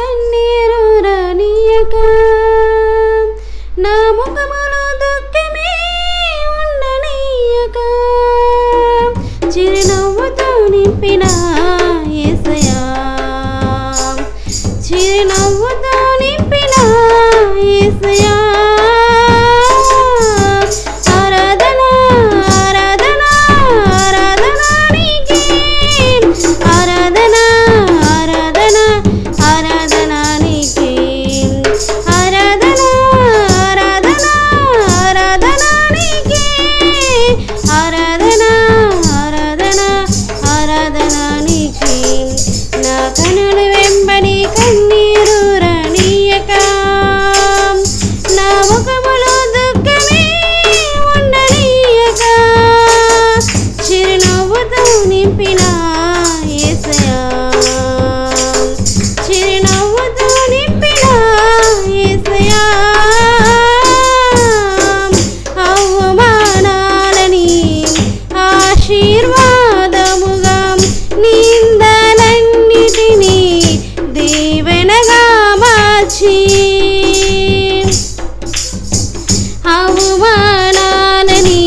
కన్నీరు రానియక నా ముఖములో దుఃఖమే ఉండనీయక చిరునవ్వుతో నింపిన యేసయ్యా చిరునవ్వుతో నింపిన యేసయ్యా అవమానాలని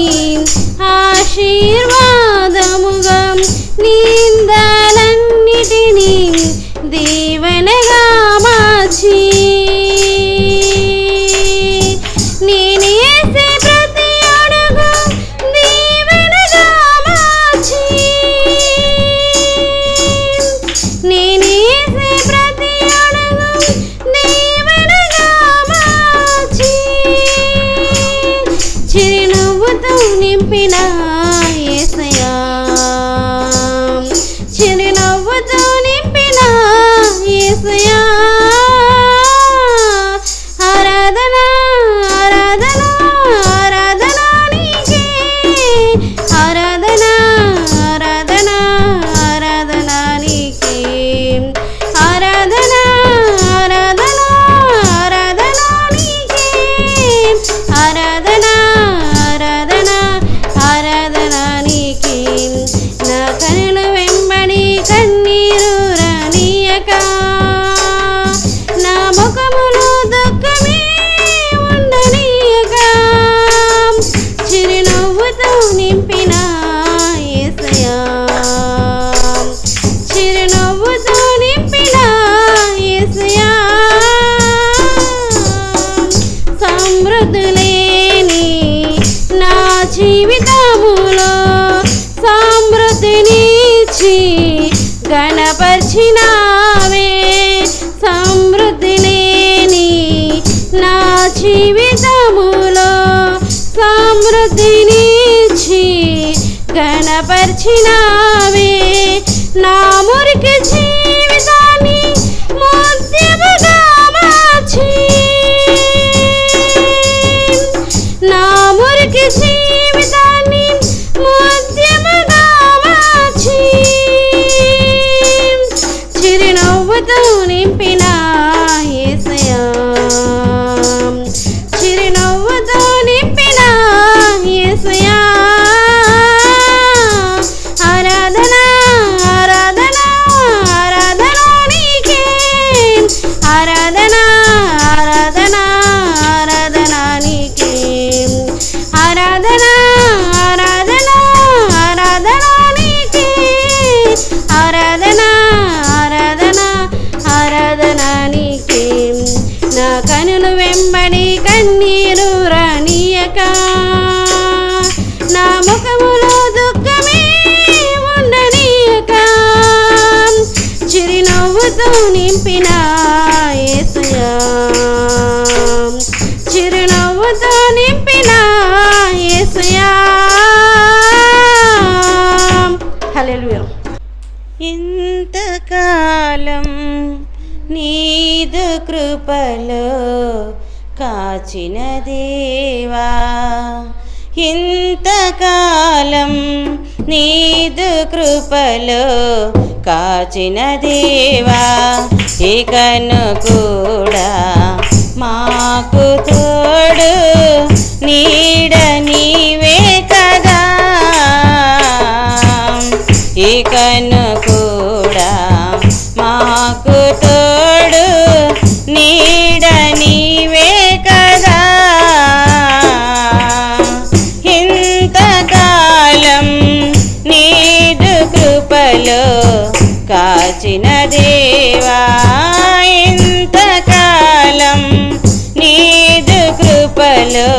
ఆశీర్వాదముగా నిందలన్నిటినీ దీవెనగా మార్చి నేను వేసే ప్రతి అడుగు దీవెనగా మార్చి నేను వేసే ప్రతి అడుగు దీవెనగా మార్చి చిరునవ్వుతో నింపిన యేసయ్యా చిరునవ్వుతో నింపిన యేసయ్యా ఆరాధన ఆరాధన ఆరాధన నీకే ఆరాధన ఆరాధన ఆరాధన నీకే ఆరాధన ఆరాధన ఆరాధన నీకే ఆరాధన ఆరాధన ఆరాధన నీకే నా కనుల వెంబడి కన్నీరు రానియక నా ముఖములో దుఃఖమే ఉండనీయక చిరునవ్వుతో నింపిన యేసయ్యా చిరునవ్వుతో నింపిన యేసయ్యా సమృద్ధులేని నా జీవితములో సమృద్ధినిచ్చి గణపరిచినావే సమృద్ధి లేని నా జీవితములో సమృద్ధినిచ్చి గణపరిచినావే నా మురికి జీవితాన్ని ముత్యముగా మార్చి నా మురికి జీవితాన్ని ముత్యముగా మార్చి చిరునవ్వుతో నింపిన యేసయ్యా చిరునవ్వుతో నింపిన యేసయ్యా ఆరాధన ఆరాధన ఆరాధన నీకే ఆరాధన ఆరాధన ఆరాధన నీకే ఆరాధన ఆరాధన ఆరాధన నీకే ఆరాధన ఆరాధన ఆరాధన నీకే నా కనులు వెంబడి కన్నీరు రానియక నా ముఖములో దుఃఖమే ఉండనీయక చిరునవ్వుతో నింపిన యేసయ్యా చిరునవ్వుతో నింపిన యేసయ్యా హల్లెలూయా ఇంతకాలం నీదు కృపలో కాచిన దేవా ఇంతకాలం నీదు కృపలో కాచిన దేవా ఇకను కూడా మాకు తోడు నీడ నీవే కదా ఇకను కూడా మాకు తోడు కృపలో కాచిన దేవా ఇంతకాలం నీదు కృపలో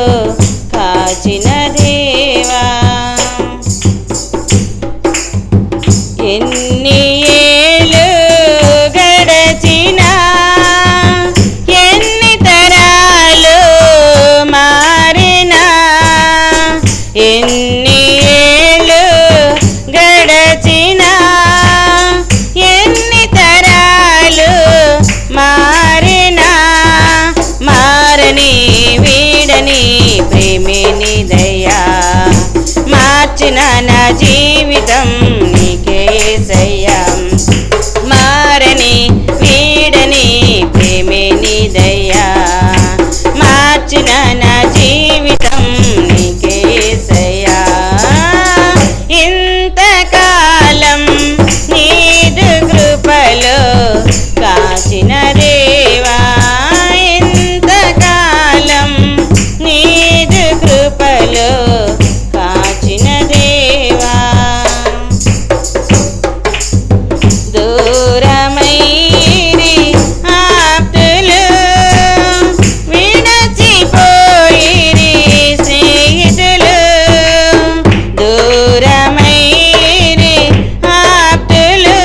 కాచిన దేవా ఎన్ని ఏళ్ళు గడచినా ఎన్ని తరాలు మారినా ఎన్ని ఏళ్ళు గడచినా ఎన్ని తరాలు మారినా మారని వీడని ప్రేమిని దయా మార్చిన నా జీవితం నీకే యేసయ్యా మారని వీడని ప్రేమిని దయా మార్చిన నా జీవితం నీకే యేసయ్యా ఇంతకాలం నీదు కృపలో కాచిన దేవా ఇంతకాలం నీదు కృపలో కాచిన దేవా దూరమైరి ఆప్తులు విడచిపోయిరి స్నేహితులు దూరమైరి ఆప్తులు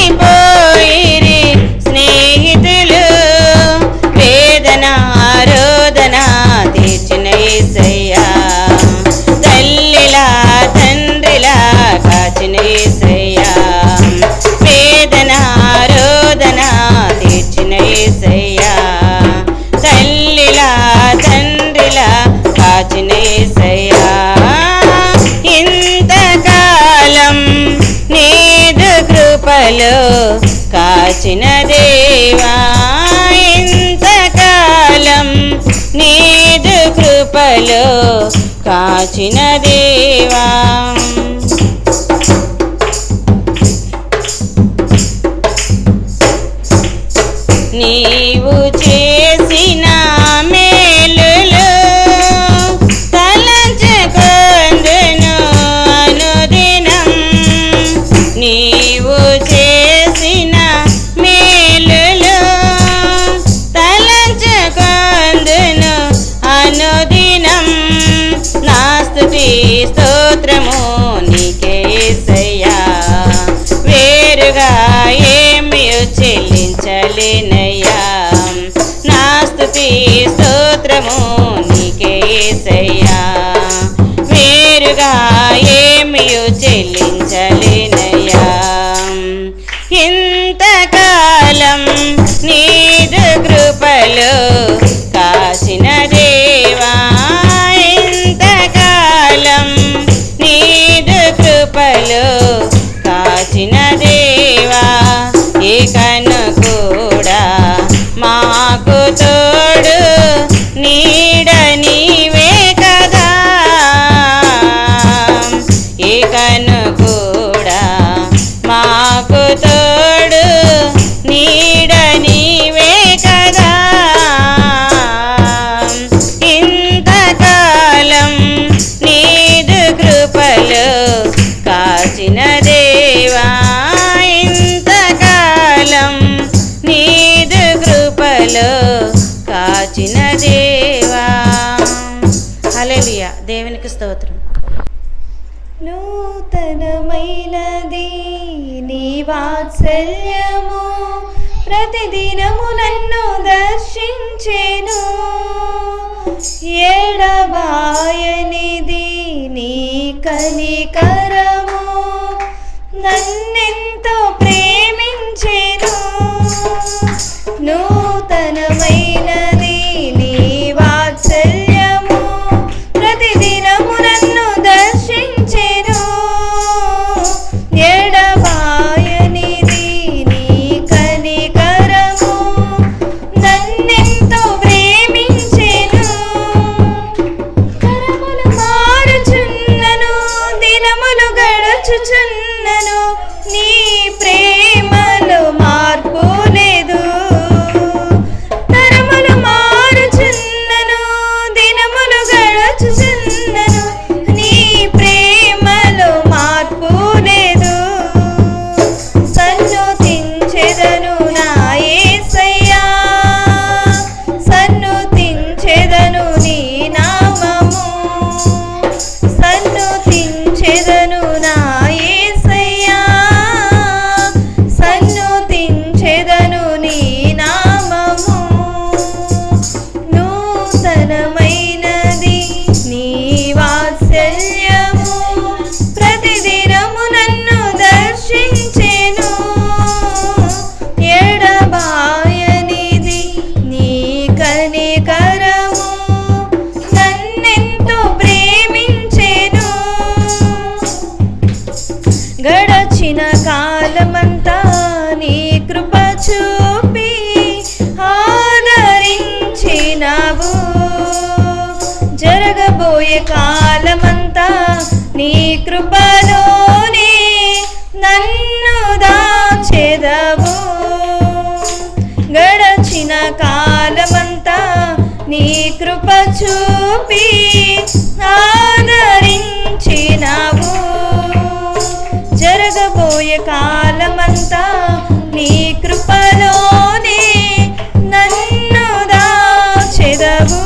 విడచిపోయిరి స్నేహితులు వేదన ఆరోదన తీర్చిన యేసయ్యా తల్లిలా తండ్రిలా కాచిన యేసయ్యా వేదన ఆరోదన తీర్చిన యేసయ్యా తల్లిలా తండ్రిలా కాచిన యేసయ్యా ఇంతకాలం నీదు కృపలో కాచిన దేవా ఇంతకాలం నీదు కృపలో కాచిన దేవా నీవు చేసిన మేలులు తలంచుకొందును అనుదినం నీవు చేసిన మేలులు తలంచుకొందును అనుదినం నా స్తుతి స్తోత్రము నీకే యేసయ్యా వేరుగా ఏమి చెల్లించలేనయ్యా నా స్తుతి స్తోత్రము నీకే యేసయ్యా వేరుగా ఏమి చెల్లించలేనయ్యా ఇంతకాలం నీదు కృపలో కాచిన దేవా ఇంతకాలం నీదు కృపలో కాచిన దేవా ఇకను కూడా మాకు తోడు నీడ నీవే కదా ఇకను కూడా మాకు తోడు నీడ నీవే కదా ఇంతకాలం నీదు కృపలో కాచిన దేవా ఇంతకాలం నీదు కృపలో కాచిన దేవా హల్లెలూయా దేవునికి స్తోత్రం నూతనమైనది నీ వాత్సల్యము ప్రతిదినము నన్ను దర్శించెను ఎడబాయనిది నీ కనికరము నన్నెంతో ప్రేమించెను నూతనమైనది నీ వాత్సల్యము ప్రతిదినము నన్ను దర్శించెను ఎడబాయనిది నీ కనికరము నన్నెంతో ప్రేమించెను తరములు మారుచున్నను దినములు గడుచుచున్నను నీ ప్రేమలో మార్పు లేదు తరములు మారుచున్నను దినములు గడుచుచున్నను నీ ప్రేమలో మార్పు గడచిన కాలమంతా నీ కృప చూపి ఆదరించినావు. జరగబోయే కాలమంతా నీ కృపలోనే నన్ను దాచెదవు. గడచిన కాలమంతా నీ కృప చూపి ఆదరించినావు. జరగబోయే కాలమంతా నీ కృపలోనే నన్ను దాచెదవు.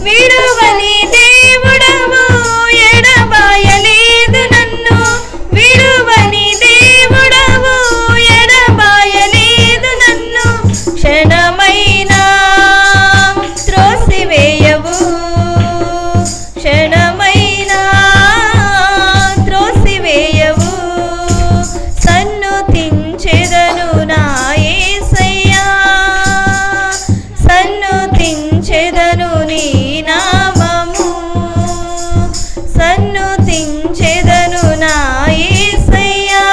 విడువని దేవుడవు, ఎడబాయలేదు నన్ను. విడువని దేవుడవు, ఎడబాయలేదు నన్ను. క్షణమైనా త్రోసివేయవు, క్షణమైనా త్రోసివేయవు. సన్నుతించెదను నా యేసయ్యా, సన్నుతించెదను నీ నామము. సన్నుతించెదను నా యేసయ్యా,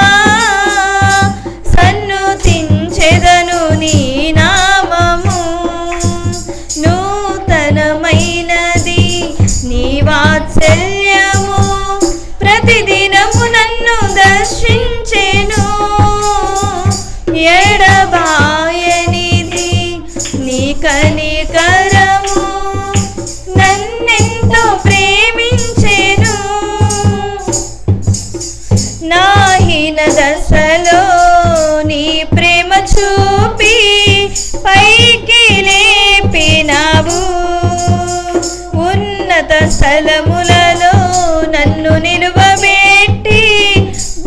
సన్నుతించెదను నీ నామము. నూతనమైనది నీ వాత్సల్యము, ప్రతిదినము నన్ను దర్శించెను. ఎడబాయనిది నీ కనికరము, నన్నెంతో ప్రేమించెను. నా హీన దశలో నీ ప్రేమ చూపి పైకి లేపినావు. ఉన్నత స్థలములలో నన్ను నిలువబెట్టి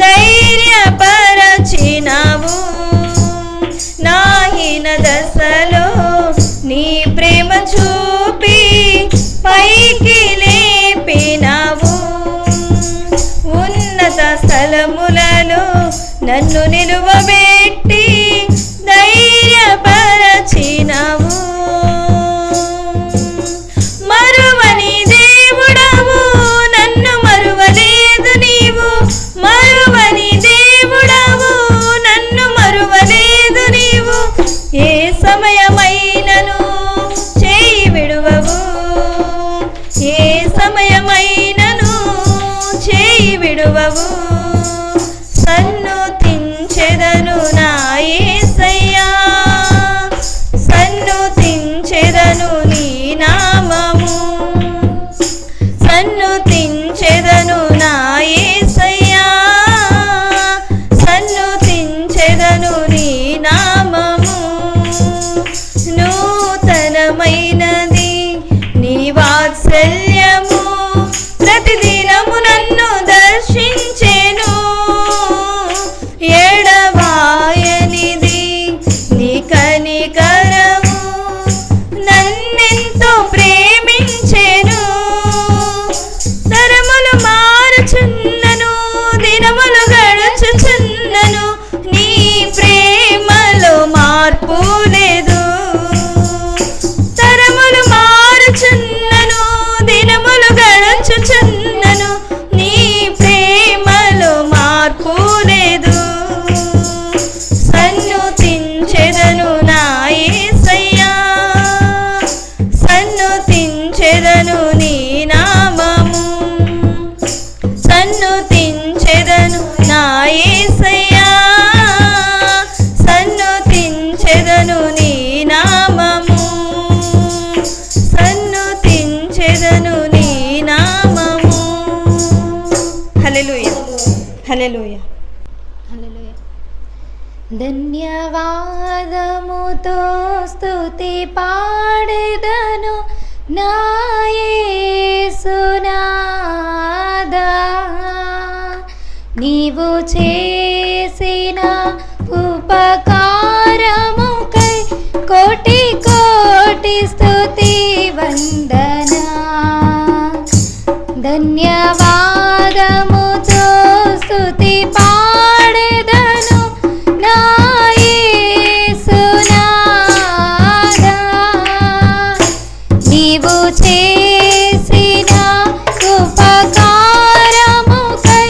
ధైర్యపరచినావు. నా హీన దశలో నీ ప్రేమ చూపి పైకి లేపినావు. ఉన్నత స్థలములలో నన్ను నిలువబెట్టి ధైర్యపరచినావు. మరువని దేవుడవు, నన్ను మరువలేదు నీవు. మరువని దేవుడవు, నన్ను మరువలేదు నీవు. ఏ సమయమైనను చేయి విడువవు, ఏ సమయమైనను చేయి విడువవు. సన్నుతించెదను నా యేసయ్యా, సన్నుతించెదను నీ నామము. సన్నుతించెదను నా యేసయ్యా, సన్నుతించెదను నీ నామము. నూతనమైనది నీ వాత్సల్యము, ప్రతిదినము నన్ను దర్శించెను. ఎడబాయనిది నీ కనికరము, నన్నెంతో ప్రేమించెను. తరములు మారుచున్నను, దినములు గడుచుచున్నను, నీ ప్రేమలో మార్పు లేదు. తరములు మారుచున్నను, దినములు గడుచుచున్నను, నీ ప్రేమలో మార్పు లేదు. సన్నుతించెదను నా యేసయ్యా, సన్నుతించెదను నీ నామము. సన్నుతించెదను నా యేసయ్యా, సన్నుతించెదను నీ నామము. సన్నుతించెదను నీ నామము. హల్లెలూయా, హల్లెలూయా, హల్లెలూయా. ధన్యవాదముతో స్తుతి పాడెదను నా యేసునాదా. నీవు చేసిన ఉపకారముకై కోటి కోటి స్తుతి వందనా. ధన్యవాదముతో స్తుతి పాడెదను నా యేసునాదా. నీవు చేసిన ఉపకారముకై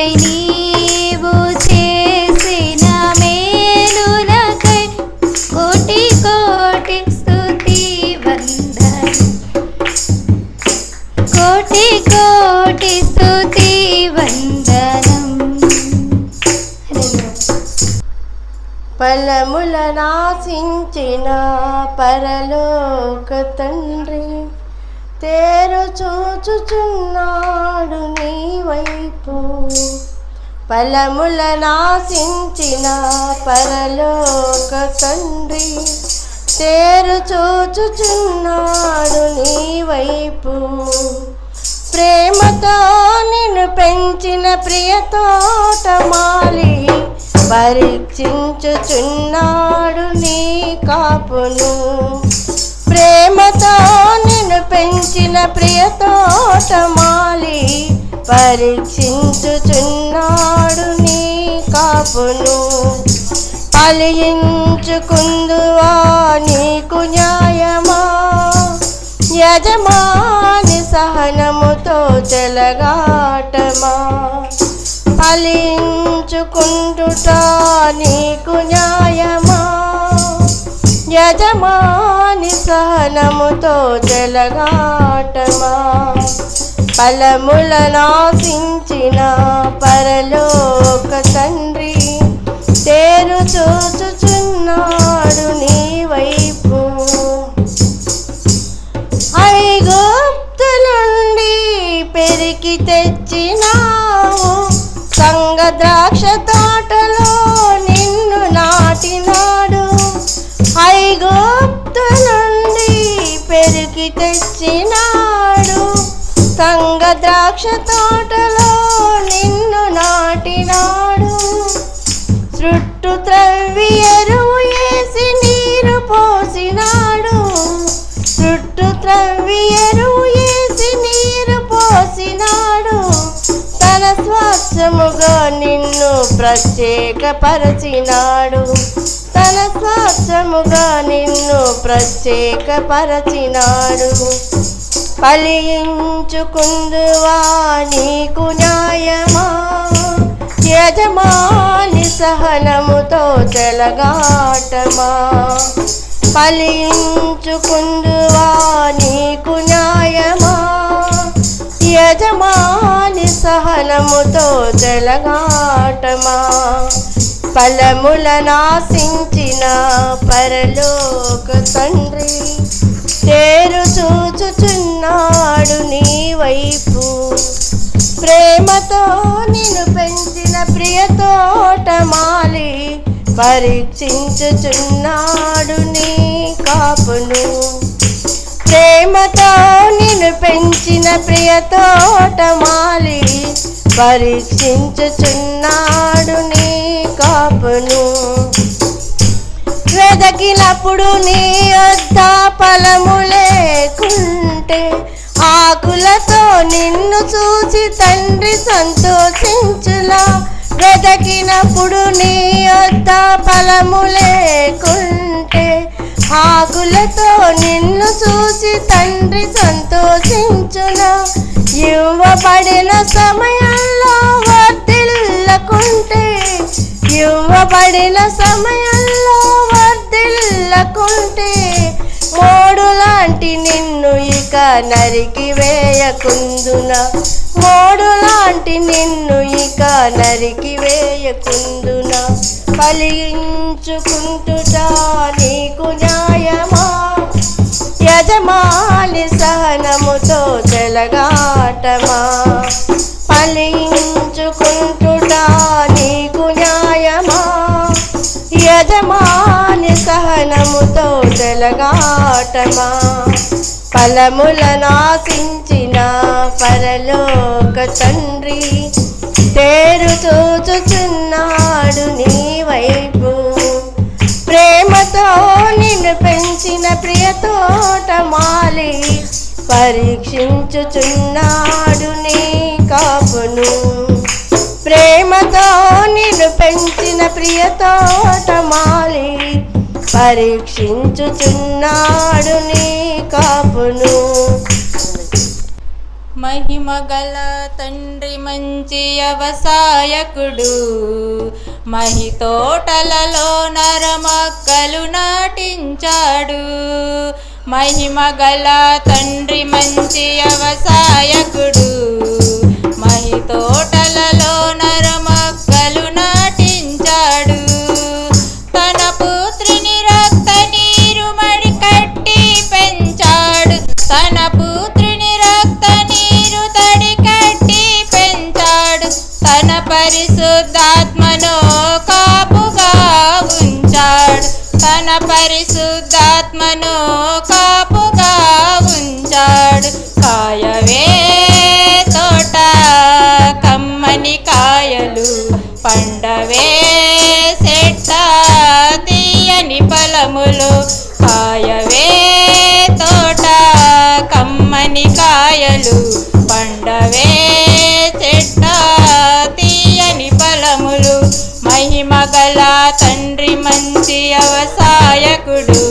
నీవు చేసిన మేలునకై కోటి కోటి స్తుతి వందనం కోటి కోటి స్తుతి వందనం. ఫలముల నాశించిన పరలోక తండ్రి తేరు చూచుచున్నాడు నీ వైపు. ఫలముల నాశించిన పరలోక తండ్రి తేరు చూచుచున్నాడు నీ వైపు. ప్రేమతో నిన్ను పెంచిన ప్రియ తోటమాలి పరీక్షించుచున్నాడు నీ కాపును. ప్రేమతో నిన్ను పెంచిన ప్రియ తోటమాలి పరీక్షించుచున్నాడు నీ కాపును. ఫలించుకుందువా నీకు న్యాయమా యజమాని సహనముతో చెలగాటమా. ఫలించుకుంటుట నీకు న్యాయమా యజమాని సహనముతో చెలగాటమా. ఫలముల నాశించిన పరలోక తండ్రి తేరు చూచుచున్నాడు నీ వైపు. ఐగుప్తు నుండి పెరికి తెచ్చినావు సంగ ద్రాక్ష తోటలో నిన్ను నాటినాడు. ఐగుప్తు నుండి పెరికి తెచ్చినాడు సంగ ద్రాక్ష తోటలో నిన్ను నాటినాడు. చుట్టూ త్రవ్వి ఎరువు వేసి నీరు పోసినాడు. చుట్టూ త్రవ్వి ఎరువు వేసి నీరు పోసినాడు. తన స్వాస్థ్యముగా నిన్ను ప్రత్యేకపరచినాడు. తన స్వాస్థ్యముగా నిన్ను ప్రత్యేకపరచినాడు. ఫలించుకుందువా నీకు న్యాయమా యజమాని సహనముతో చెలగాటమా. ఫలించుకుందువా నీకు న్యాయమా యజమాని సహనముతో చెలగాటమా. ఫలముల నాశించిన పరలోక తండ్రి తేరు చూచుచున్నాడు నీ వైపు. ప్రేమతో నిన్ను పెంచిన ప్రియ తోటమాలి పరీక్షించుచున్నాడు నీ కాపును. ప్రేమతో నిన్ను పెంచిన ప్రియ తోటమాలి పరీక్షించుచున్నాడు నీ కాపును. వెదకినప్పుడు నీ వద్ద ఫలము లేకుంటే ఆకులతో నిన్ను చూసి తండ్రి సంతోషించులా. వెదకినప్పుడు నీ వద్ద ఫలము లేకుంటే ఆకులతో నిన్ను చూసి తండ్రి సంతోషించులా. ఇవ్వబడిన సమయంలో వర్ధిల్లకుంటే ఇవ్వబడిన సమయంలో వర్ధిల్లకుంటే మోడు లాంటి నిన్ను ఇక నరికి వేయకుందునా. మోడు లాంటి నిన్ను ఇక నరికి వేయకుందునా. ఫలించుకుంటుట నీకు న్యాయమా యజమాని సహనముతో చెలగాటమా. ఫలించుకుంటుట నీకు న్యాయమా యజమాని సహనముతో చెలగాటమా. ఫలముల నాశించిన పరలోక తండ్రి తేరు చూచుచున్నాడు నీ వైపు. ప్రేమతో నిన్ను పెంచిన ప్రియ తోటమాలి పరీక్షించుచున్నాడు నీ కాపును. ప్రేమతో నిన్ను పెంచిన ప్రియ తోటమాలి పరీక్షించుచున్నాడు నీ కాపును. మహిమ గల తండ్రి మంచి వ్యవసాయకుడు, మహి తోటలలో నరమక్కలు నాటించాడు. మహిమ గల తండ్రి మంచి వ్యవసాయకుడు, మహి తోటలలో నరమక్కలు నాటించాడు. తన పుత్రుని రక్త నీరు మడి కట్టి పెంచాడు. తన పుత్రుని రక్త నీరు తడి కట్టి పెంచాడు. తన పరిశుద్ధాత్మను కాపుగా ఉంచాడు. తన పరిశుద్ధాత్మను కాపుగా ఉంచాడు. కాయవే తోట కమ్మని కాయలు, పండవే చెట్ట తీయని ఫలములు. కాయవే తోట కమ్మని కాయలు, పండవే చెట్ట తీయని ఫలములు. మహిమ గల తండ్రి మంచి వ్యవసాయకుడు,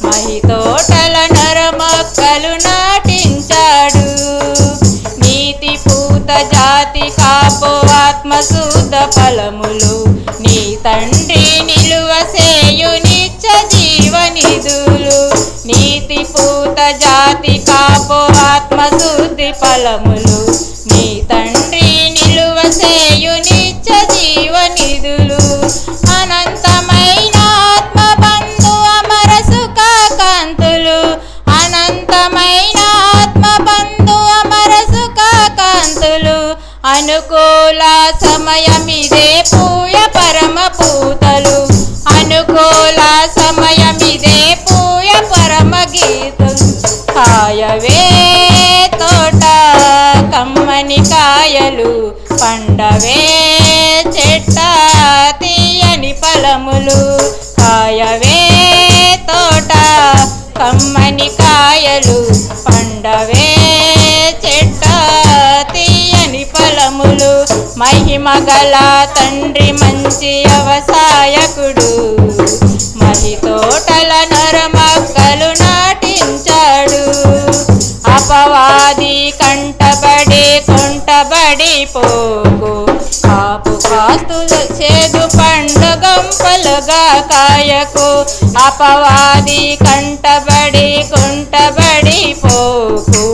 మహి తోటల నరమక్కలు నాటించాడు. నీతి పూత జాతి కాపు ఆత్మశుద్ధ ఫలములు, నీ తండ్రి నిలువ సేయు నిత్య జీవనిధులు. నీతి పూత జాతి కాపు ఆత్మశుద్ధి ఫలములు, నీ తండ్రి నిలువ సేయు నిత్య జీవనిధులు. అనంతమైన ఆత్మ బంధు అమర సుఖ కాంతులు, అనంతమైన ఆత్మ బంధు అమర సుఖ కాంతులు. అనుకూల సమయమిదే పూయ పరమ పూతలు, అనుకూల సమయమిదే పూయ పరమ గీతలు. కాయవే తోట కమ్మని కాయలు, పండవే చెట్ట తీయని ఫలములు. కాయవే తోట కమ్మని కాయలు, పండవే చెట్ట తీయని ఫలములు. మహిమ గల తండ్రి మంచి వ్యవసాయకుడు, మహి తోటల నరమక్కలు నాటించాడు. అపవాది కంటబడి కొంటబడి పోకు, కాపు కాస్తు చేదు పండు గంపలుగా కాయకు. అపవాది కంటబడి కొంటబడి పోకు,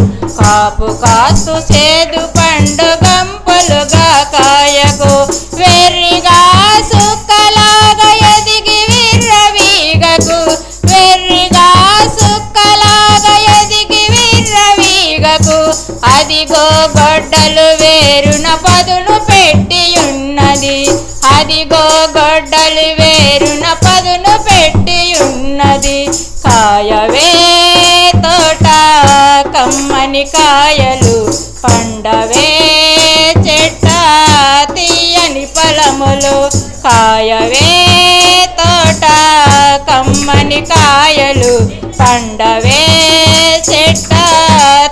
కాపు కాస్తు చేదు పండు గంపలుగా కాయకు. వెర్రిగా సుక్కలాగా ఎదిగి విర్రవీగకు, వెర్రిగా సుక్కలాగా ఎదిగి విర్రవీగకు. అదిగో గొడ్డలు వేరున పదును పెట్టి ఉన్నది, అదిగో గొడ్డలు వేరున పదును పెట్టి ఉన్నది. కాయవే తోట కమ్మని కాయలు, పండవే చెట్ట తీయని ఫలములు. కాయవే తోట కమ్మని కాయలు, పండవే చెట్ట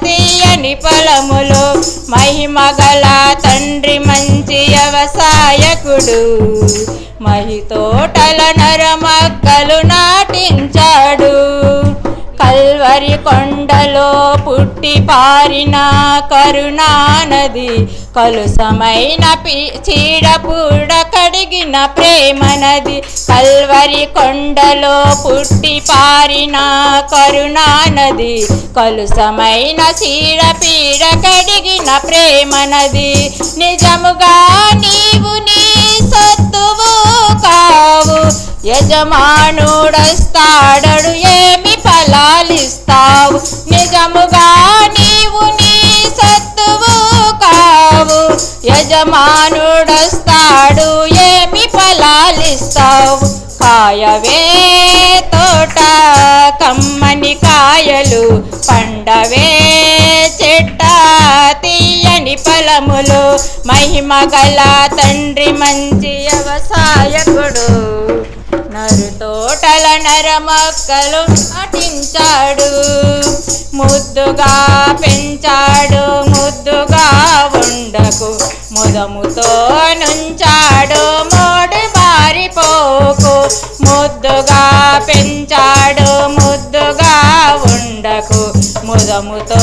తీయని ఫలములు. మహిమ గల తండ్రి మంచి వ్యవసాయకుడు, మహి తోటల నరమక్కలు నాటించాడు. కల్వరి కొండలో పుట్టి పారిన కరుణానది, కలుసమైన చీడపూడ కడిగిన ప్రేమ నది. కల్వరి కొండలో పుట్టి పారిన కరుణానది, కలుసమైన చీడపీడ కడిగిన ప్రేమ నది. నిజముగా నీవు నీ సొత్తువు కావు, యజమానుడస్తాడడు ఏమి ఫలాలిస్తావు. నిజముగా నీవు నీ సత్తువు కావు, యజమానుడస్తాడు ఏమి ఫలాలిస్తావు. కాయవే తోట కమ్మని కాయలు, పండవే చెట్ట తీయని ఫలములు. మహిమ గల తండ్రి మంచి వ్యవసాయకుడు, నరు తోటల నరమక్కలు నాటించాడు. ముద్దుగా పెంచాడు, ముద్దుగా ఉండకు, ముదముతో నుంచాడు, మోడు బారిపోకు. ముద్దుగా పెంచాడు, ముద్దుగా ఉండకు, ముదముతో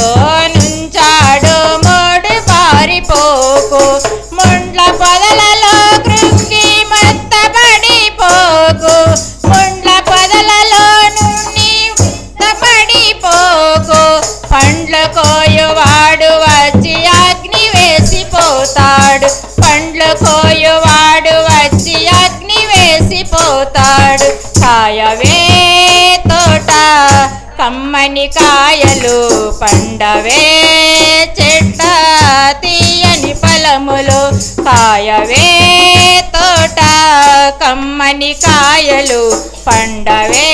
నుంచాడు, పొదలలో కృంగి మెత్తబడిపోకు, ముండ్ల పొదలలో నుండి మెత్తబడిపోకు. పండ్లు కోయువాడు వచ్చి అగ్ని వేసిపోతాడు, పండ్లు కోయువాడు వచ్చి అగ్ని వేసిపోతాడు. కాయవే తోట కమ్మని కాయలు, పండవే చెట్ట తీయని ఫలములు. కాయవే తోట కమ్మని కాయలు, పండవే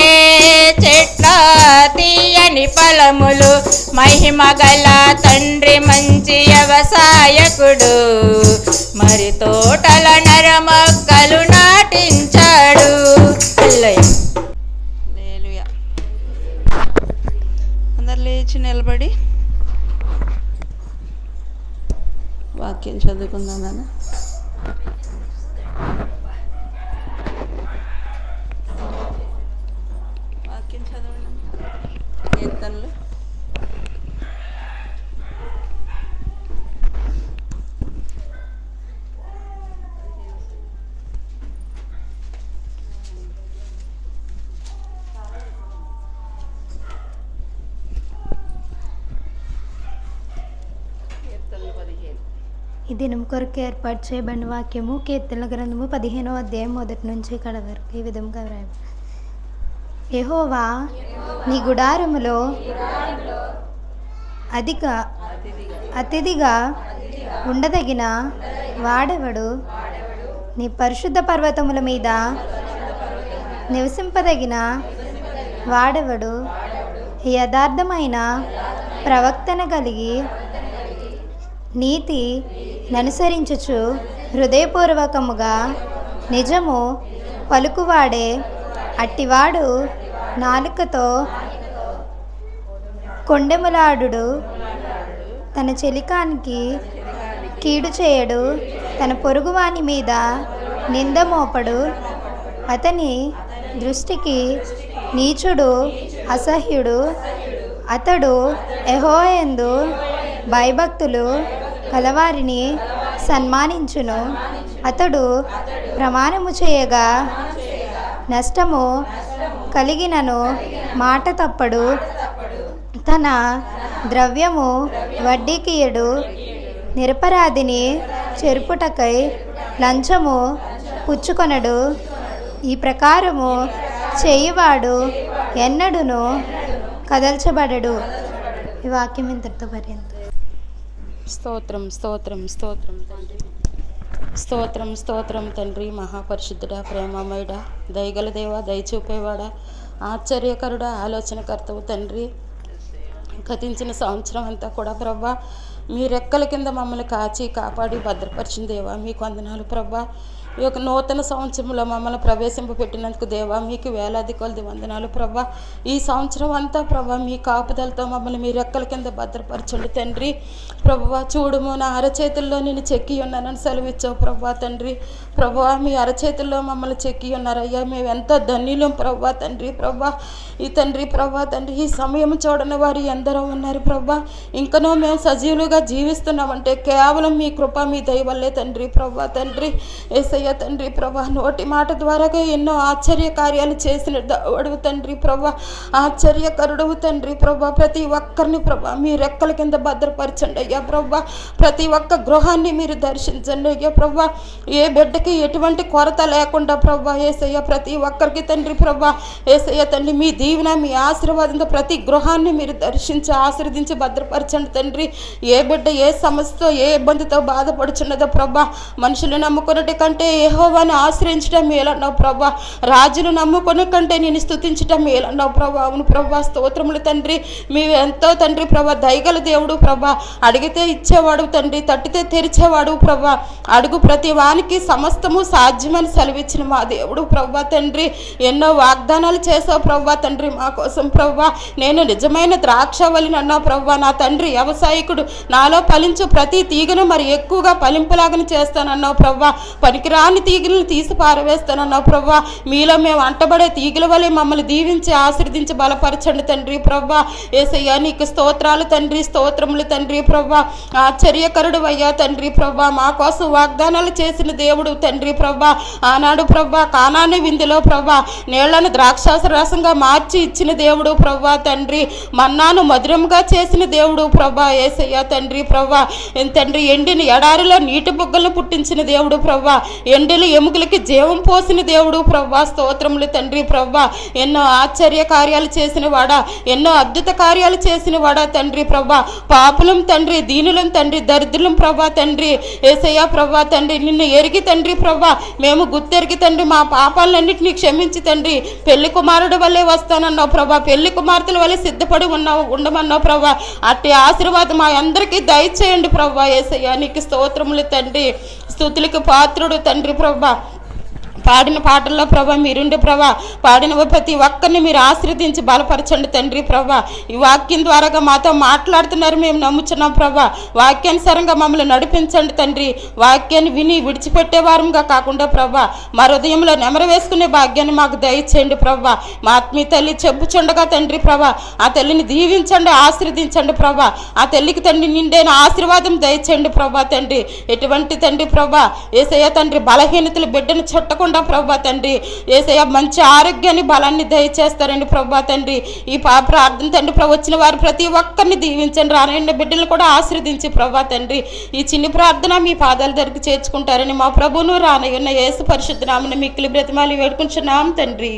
చెట్ల తీయని ఫలములు. మహిమ గల తండ్రి మంచి వ్యవసాయకుడు, మరి తోటల నరమొక్కలు నాటించాడు. హల్లెలూయా. అందరు లేచి నిలబడి వాక్యం చదువుకుందాం నాన్న. వాక్యం చదవండి. కీర్తనలు ఈ దినం కొరకు ఏర్పాటు చేయబడిన వాక్యము కీర్తనల గ్రంథము 15వ అధ్యాయం 1 నుంచి ఇక్కడ వరకు ఈ విధంగా వ్రాయబడింది. యెహోవా నీ గుడారములో అతిథిగా ఉండదగిన వాడెవడు? నీ పరిశుద్ధ పర్వతముల మీద నివసింపదగిన వాడెవడు? యథార్థమైన ప్రవక్తన కలిగి నీతి ననుసరించుచు హృదయపూర్వకముగా నిజము పలుకువాడే అట్టివాడు నాలుకతో కొండెములాడు, తన చెలికానికి కీడు చేయడు, తన పొరుగువాని మీద నింద మోపడు. అతని దృష్టికి నీచుడు అసహ్యుడు. అతడు యెహోవాయందు భయభక్తులు కలవారిని సన్మానించును. అతడు ప్రమాణము చేయగా నష్టము కలిగినను మాట తప్పడు. తన ద్రవ్యము వడ్డీకియడు. నిరపరాధిని చెరుపుటకై లంచము పుచ్చుకొనడు. ఈ ప్రకారము చేయువాడు ఎన్నడును కదల్చబడడు. ఈ వాక్యం ఇంతటితో పర్యంతం. స్తోత్రం స్తోత్రం స్తోత్రం తండ్రి, స్తోత్రం స్తోత్రం తండ్రి. మహాపరిశుద్ధుడా, ప్రేమమయుడా, దయగల దేవా, దయచూపేవాడా, ఆశ్చర్యకరుడా, ఆలోచనకర్తవు తండ్రి. గతించిన సంవత్సరం అంతా కూడా ప్రభా మీ రెక్కల కింద మమ్మల్ని కాచి కాపాడి భద్రపరిచిన దేవా మీకు వందనాలు ప్రభా. ఈ యొక్క నూతన సంవత్సరంలో మమ్మల్ని ప్రవేశింపబెట్టినందుకు దేవా మీకు వేలాది కొలది వందనాలు ప్రభా. ఈ సంవత్సరం అంతా ప్రభా మీ కాపుదలతో మమ్మల్ని మీ రెక్కల కింద భద్రపరచండి తండ్రి. ప్రభువా చూడుము, నా అరచేతుల్లో నేను చెక్కి ఉన్నానని సెలవిచ్చావు ప్రభా తండ్రి. ప్రభువా మీ అరచేతుల్లో మమ్మల్ని చెక్కి ఉన్నారయ్యా, మేము ఎంతో ధన్యులం ప్రభా తండ్రి. ప్రభా ఈ తండ్రి ప్రభా తండ్రి, ఈ సమయం చూడని వారు ఎందరో ఉన్నారు ప్రభా. ఇంకనూ మేము సజీవులుగా జీవిస్తున్నామంటే కేవలం మీ కృప, మీ దయ వల్లే తండ్రి. ప్రభా తండ్రి యేసయ్య తండ్రి ప్రభా, నోటి మాట ద్వారాగా ఎన్నో ఆశ్చర్య కార్యాలు చేసిన అడుగు తండ్రి ప్రభా, ఆశ్చర్యకరుడవు తండ్రి ప్రభా. ప్రతి ఒక్కరిని ప్రభా మీ రెక్కల కింద భద్రపరచండి అయ్యా ప్రభా. ప్రతి ఒక్క గృహాన్ని మీరు దర్శించండి అయ్యా ప్రభా. ఏ బిడ్డకి ఎటువంటి కొరత లేకుండా ప్రభా యేసయ్య ప్రతి ఒక్కరికి తండ్రి ప్రభా యేసయ్య తండ్రి మీ దీవెన, మీ ఆశీర్వాదంతో ప్రతి గృహాన్ని మీరు దర్శించి ఆశీర్వదించి భద్రపరచండి తండ్రి. ఏ బిడ్డ ఏ సమస్యతో ఏ ఇబ్బందితో బాధపడుచున్నదో ప్రభా, మనుషులు నమ్ముకున్నటి కంటే యెహోవాను ఆశ్రయించడం మేలన్నావు ప్రభా. రాజులు నమ్ముకున్న కంటే నేను స్తుతించడం మేలన్నావు ప్రభా. అవును ప్రభా, స్తోత్రములు తండ్రి. మీరు ఎంతో తండ్రి ప్రభా దయగల దేవుడు ప్రభా. అడిగితే ఇచ్చేవాడు తండ్రి, తట్టితే తెరిచేవాడు ప్రభా. అడుగు ప్రతి వానికి సమస్తము సాధ్యమని సెలవిచ్చిన మా దేవుడు ప్రభా తండ్రి. ఎన్నో వాగ్దానాలు చేసావు ప్రభా తండ్రి మా కోసం ప్రభా. నేను నిజమైన ద్రాక్షవల్లిని అన్నావు ప్రభా. నా తండ్రి వ్యవసాయకుడు, నాలో ఫలించు ప్రతి తీగను మరి ఎక్కువగా ఫలింపులాగని చేస్తానన్నావు ప్రవ్వా. పనికిరాని తీగలను తీసి పారవేస్తానన్నావు ప్రవ్వా. మీలో మేము అంటబడే తీగల వలె మమ్మల్ని దీవించి ఆశీర్వదించి బలపరచండి తండ్రి ప్రవ్వా. యేసయ్యా నీకు స్తోత్రాలు తండ్రి, స్తోత్రములు తండ్రి ప్రవ్వా. ఆశ్చర్యకరుడు అయ్యా తండ్రి ప్రవ్వా. మా కోసం వాగ్దానాలు చేసిన దేవుడు తండ్రి ప్రవ్వా. ఆనాడు ప్రవ్వా కానాని విందులో ప్రవ్వా నీళ్లను ద్రాక్షాస రసంగా మార్చి ఇచ్చిన దేవుడు ప్రవ్వా తండ్రి. మన్నాను మధురంగా చేసిన దేవుడు ప్రవ్వా యేసయ్యా తండ్రి ప్రవ్వా. తండ్రి ఎండిన ఎడారిలో నీటి బుగ్గలను పుట్టించిన దేవుడు ప్రవ్వా. ఎండిలు ఎముకలకి జీవం పోసిన దేవుడు ప్రవ్వా. స్తోత్రములు తండ్రి ప్రవ్వా. ఎన్నో ఆశ్చర్య కార్యాలు చేసిన వాడా, ఎన్నో అద్భుత కార్యాలు చేసిన వాడా తండ్రి ప్రవ్వా. పాపులం తండ్రి, దీనులం తండ్రి, దరిద్రులం ప్రవ్వా తండ్రి. యేసయ్యా ప్రవ్వా తండ్రి నిన్ను ఎరిగి తండ్రి ప్రవ్వా మేము గుర్తెరిగి తండ్రి మా పాపాలన్నింటినీ క్షమించి తండ్రి పెళ్లి కుమారుడు వల్లే వస్తానన్నావు ప్రభా. పెళ్లి కుమార్తెల వల్లే సిద్ధపడి ఉండమన్నావు ప్రభా. అట్టి ఆశీర్వాదం మా అందరికీ దయచేయండి ప్రభా. యేసయ్యా నీకు స్తోత్రములు తండ్రి, స్తుతులకు పాత్రుడు తండ్రి ప్రభా. పాడిన పాటల్లో ప్రభా మీరుండే ప్రభా. పాడిన ప్రతి ఒక్కరిని మీరు ఆశీర్వదించి బలపరచండి తండ్రి ప్రభా. ఈ వాక్యం ద్వారాగా మాతో మాట్లాడుతున్నారు, మేము నమ్ముచున్నాం ప్రభా. వాక్యానుసారంగా మమ్మల్ని నడిపించండి తండ్రి. వాక్యాన్ని విని విడిచిపెట్టే వారంగా కాకుండా ప్రభా మా హృదయంలో నెమరు వేసుకునే భాగ్యాన్ని మాకు దయచేయండి ప్రభా. మా ఆత్మీయ తల్లి చెప్పుచుండగా తండ్రి ప్రభా ఆ తల్లిని దీవించండి, ఆశీర్వదించండి ప్రభా. ఆ తల్లికి తండ్రి నిండైన ఆశీర్వాదం దయచేయండి ప్రభా తండ్రి. ఎటువంటి తండ్రి ప్రభా యేసయ్య తండ్రి బలహీనతలు బిడ్డను చుట్టకుండా ప్రభా తండ్రి యేసయ్య మంచి ఆరోగ్యాన్ని బలాన్ని దయచేస్తారండి ప్రభా తండ్రి. ఈ ప్రార్థన తండ్రి ప్రభా వచ్చిన వారు ప్రతి ఒక్కరిని దీవించండి, రానయ్య బిడ్డలు కూడా ఆశీర్వదించి ప్రభా తండ్రి ఈ చిన్ని ప్రార్థన మీ పాదాల దగ్గరికి చేర్చుకుంటారని మా ప్రభువును రానయ్యున్న యేసు పరిశుద్ధ నామమున మిక్కిలి బ్రతిమాలి వేడుకుంటున్నాం తండ్రి.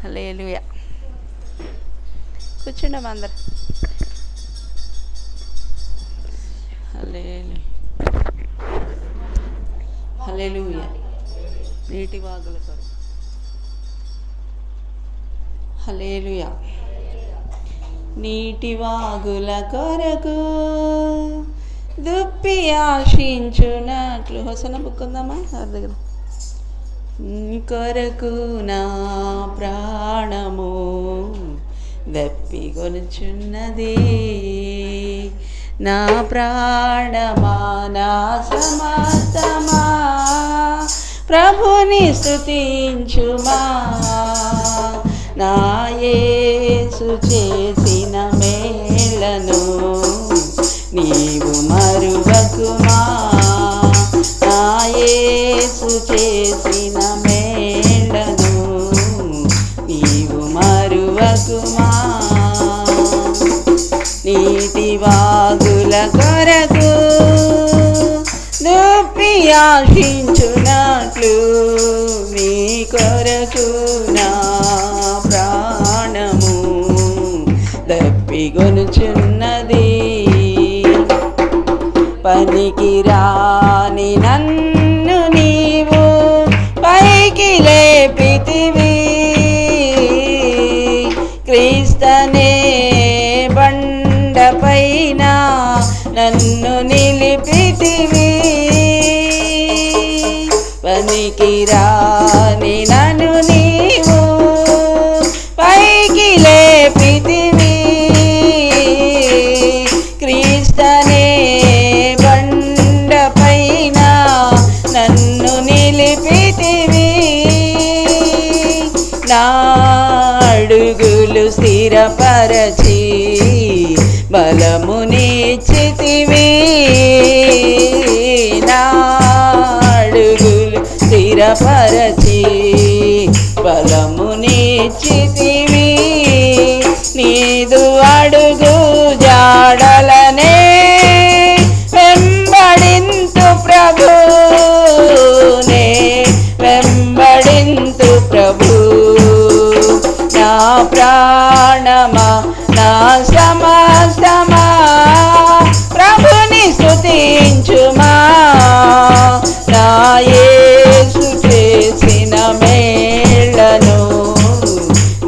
హల్లెలూయా. కూర్చుండం అందరు. హల్లెలూయా. నీటి వాగుల కొరకు హల్లెలూయా. నీటి వాగుల కొరకు దుప్పి ఆశించునట్లు హోసన బుక్ ఉందమ్మా ఎవరి దగ్గర. కొరకు నా ప్రాణము దప్పికొనుచున్నది, నా ప్రాణమా నా సమస్తమా ప్రభుని స్తుతించుమా. నా యేసు చేసిన మేలను నీవు మరువకుమా. నా యేసు చేసిన మేలను నీవు మరువకుమా. నీటి వాగుల కొరకు దుప్పి ఆశించునట్లు నీ కొరకు నా ప్రాణము దప్పిగొనుచున్నది. పనికి రాని నన్ను నీవు పైకి లేపితివి, క్రీస్తనే బండపైన నన్ను నిలిపితివి. పనికి రాని నన్ను నీవు పైకి లేపితివి, క్రీస్తనే బండపైన నన్ను నిలిపితివి. నా అడుగులు స్థిరపరచి బలమునిచ్చితివి, నా అడుగులు స్థిరపరచి బలమునిచ్చితివి. నీదు అడుగు జాడలనే వెంబడింతు ప్రభునే, వెంబడింతు ప్రభు. నా ప్రాణమా నా సమస్తమా ప్రభుని స్తుతించుమా. నా యేసు చేసిన మేళ్లను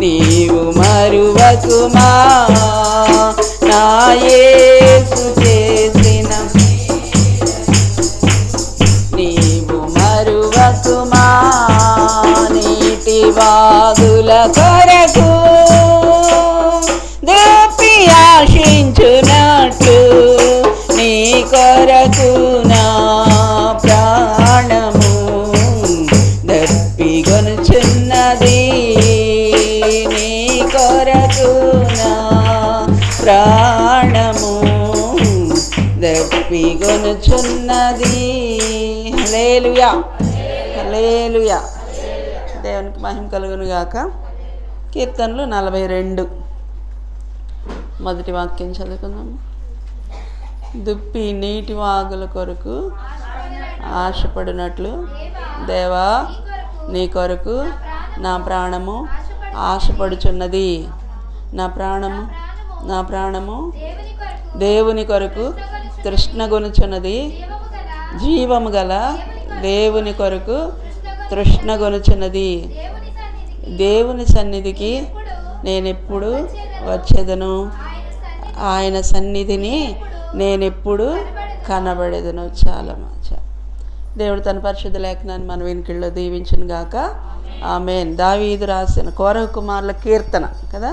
నీవు మరువకుమా. నా యేసు చేసిన నీవు మరువకుమా. నీటి కొరకు దప్పి ఆశించునట్లు నీ కొరకు నా ప్రాణము దప్పిగొనుచున్నది నీ కొరకు నా ప్రాణము దప్పిగొనుచున్నది. హల్లెలూయా, హల్లెలూయా. దేవునికి మహిమ కలుగును గాక. కీర్తనలు 42 మొదటి వాక్యం చదువుకుందాము. దుప్పి నీటి వాగుల కొరకు ఆశపడినట్లు దేవా నీ కొరకు నా ప్రాణము ఆశపడుచున్నది. నా ప్రాణము దేవుని కొరకు తృష్ణగొనుచున్నది. జీవము గల దేవుని కొరకు తృష్ణగొనుచున్నది. దేవుని సన్నిధికి నేనెప్పుడు వచ్చేదను, ఆయన సన్నిధిని నేనెప్పుడు కనబడేదను. చాలా దేవుడు తన పరిశుద్ధ లేఖనాన్ని మన వెనుకల్లో దీవించును గాక. ఆమేన్. దావీదు రాసిన కోరహు కుమారుల కీర్తన కదా,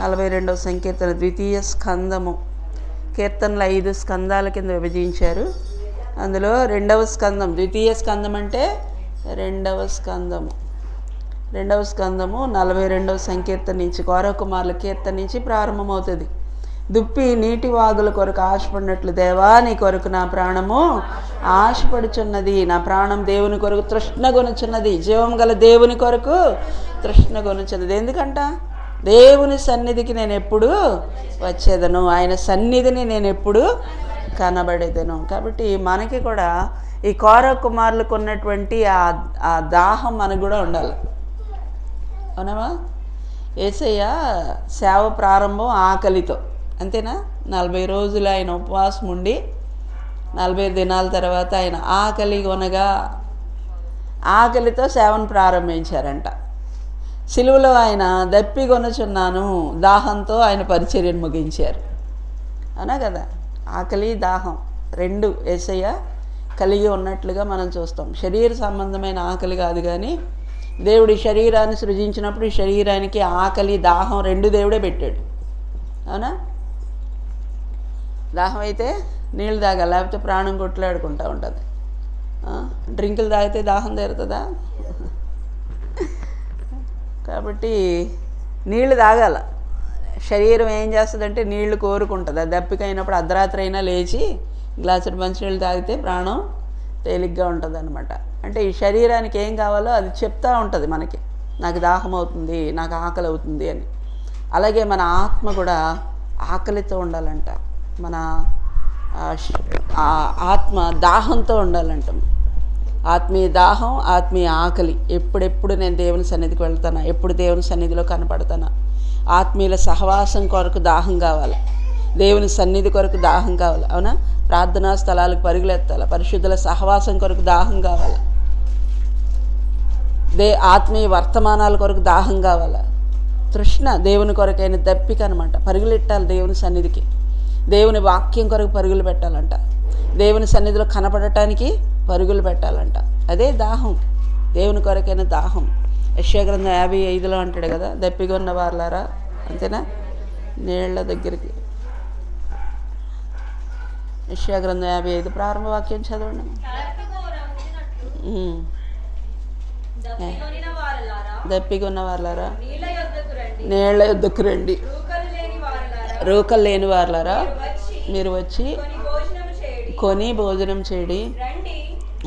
42వ సంకీర్తన, ద్వితీయ స్కందము. కీర్తనలు 5 స్కందాల కింద విభజించారు. అందులో 2వ స్కందం, ద్వితీయ స్కందం అంటే 2వ స్కందము. 2వ స్కందము 42వ సంకీర్తన నుంచి, కోరహు కుమారుల కీర్తన నుంచి ప్రారంభమవుతుంది. దుప్పి నీటి వాగుల కొరకు ఆశపడినట్లు దేవా నీ కొరకు నా ప్రాణము ఆశపడుచున్నది. నా ప్రాణం దేవుని కొరకు తృష్ణగొనుచున్నది. జీవం గల దేవుని కొరకు తృష్ణగొనుచున్నది. ఎందుకంట? దేవుని సన్నిధికి నేను ఎప్పుడు వచ్చేదను, ఆయన సన్నిధిని నేను ఎప్పుడు కనబడేదను. కాబట్టి మనకి కూడా ఈ కోరహు కుమారులకు ఉన్నటువంటి ఆ దాహం మనకు కూడా ఉండాలి. అవునవా? యేసయ్య సేవ ప్రారంభం ఆకలితో, అంతేనా? 40 రోజులు ఆయన ఉపవాసం ఉండి 40 దినాల తర్వాత ఆయన ఆకలితో సేవను ప్రారంభించారంట. సిలువలో ఆయన దప్పిగొనుచున్నాను దాహంతో ఆయన పరిచర్యను ముగించారు. అవునా కదా? ఆకలి దాహం 2 యేసయ్య కలిగి ఉన్నట్లుగా మనం చూస్తాం. శరీర సంబంధమైన ఆకలి కాదు, కానీ దేవుడి శరీరాన్ని సృజించినప్పుడు ఈ శరీరానికి ఆకలి దాహం 2 దేవుడే పెట్టాడు. అవునా? దాహం అయితే నీళ్ళు తాగాలి, లేకపోతే ప్రాణం కొట్లాడుకుంటూ ఉంటుంది. డ్రింకులు తాగితే దాహం తీరుతుందా? కాబట్టి నీళ్లు తాగాల. శరీరం ఏం చేస్తుందంటే నీళ్లు కోరుకుంటుంది. అది దప్పికైనప్పుడు అర్ధరాత్రి అయినా లేచి గ్లాసుడు మంచినీళ్ళు తాగితే ప్రాణం తేలిగ్గా ఉంటుంది అనమాట. అంటే ఈ శరీరానికి ఏం కావాలో అది చెప్తూ ఉంటుంది మనకి, నాకు దాహం అవుతుంది, నాకు ఆకలి అవుతుంది అని. అలాగే మన ఆత్మ కూడా ఆకలితో ఉండాలంట. మన ఆత్మ దాహంతో ఉండాలంట. ఆత్మీయ దాహం, ఆత్మీయ ఆకలి. ఎప్పుడెప్పుడు నేను దేవుని సన్నిధికి వెళ్తానా, ఎప్పుడు దేవుని సన్నిధిలో కనపడతానా. ఆత్మీయుల సహవాసం కొరకు దాహం కావాలి, దేవుని సన్నిధి కొరకు దాహం కావాలి. అవునా? ప్రార్థనా స్థలాలకు పరుగులెత్తాలి, పరిశుద్ధుల సహవాసం కొరకు దాహం కావాలి, ఆత్మీయ వర్తమానాల కొరకు దాహం కావాలి. తృష్ణ దేవుని కొరకైన దప్పిక అనమాట. పరుగులెట్టాలి దేవుని సన్నిధికి, దేవుని వాక్యం కొరకు పరుగులు పెట్టాలంట, దేవుని సన్నిధిలో కనపడటానికి పరుగులు పెట్టాలంట. అదే దాహం, దేవుని కొరకైన దాహం. యెషయా గ్రంథం 55లో అంటాడు కదా, దప్పిగా ఉన్న వారులారా, అంతేనా? నీళ్ల దగ్గరికి. యెషయా గ్రంథం 55 ప్రారంభ వాక్యం చదవండి. దప్పిగా ఉన్న వారులారా నీళ్ల యొద్దకు రండి, రూకలు లేని వారులారా మీరు వచ్చి కొని భోజనం చేయండి.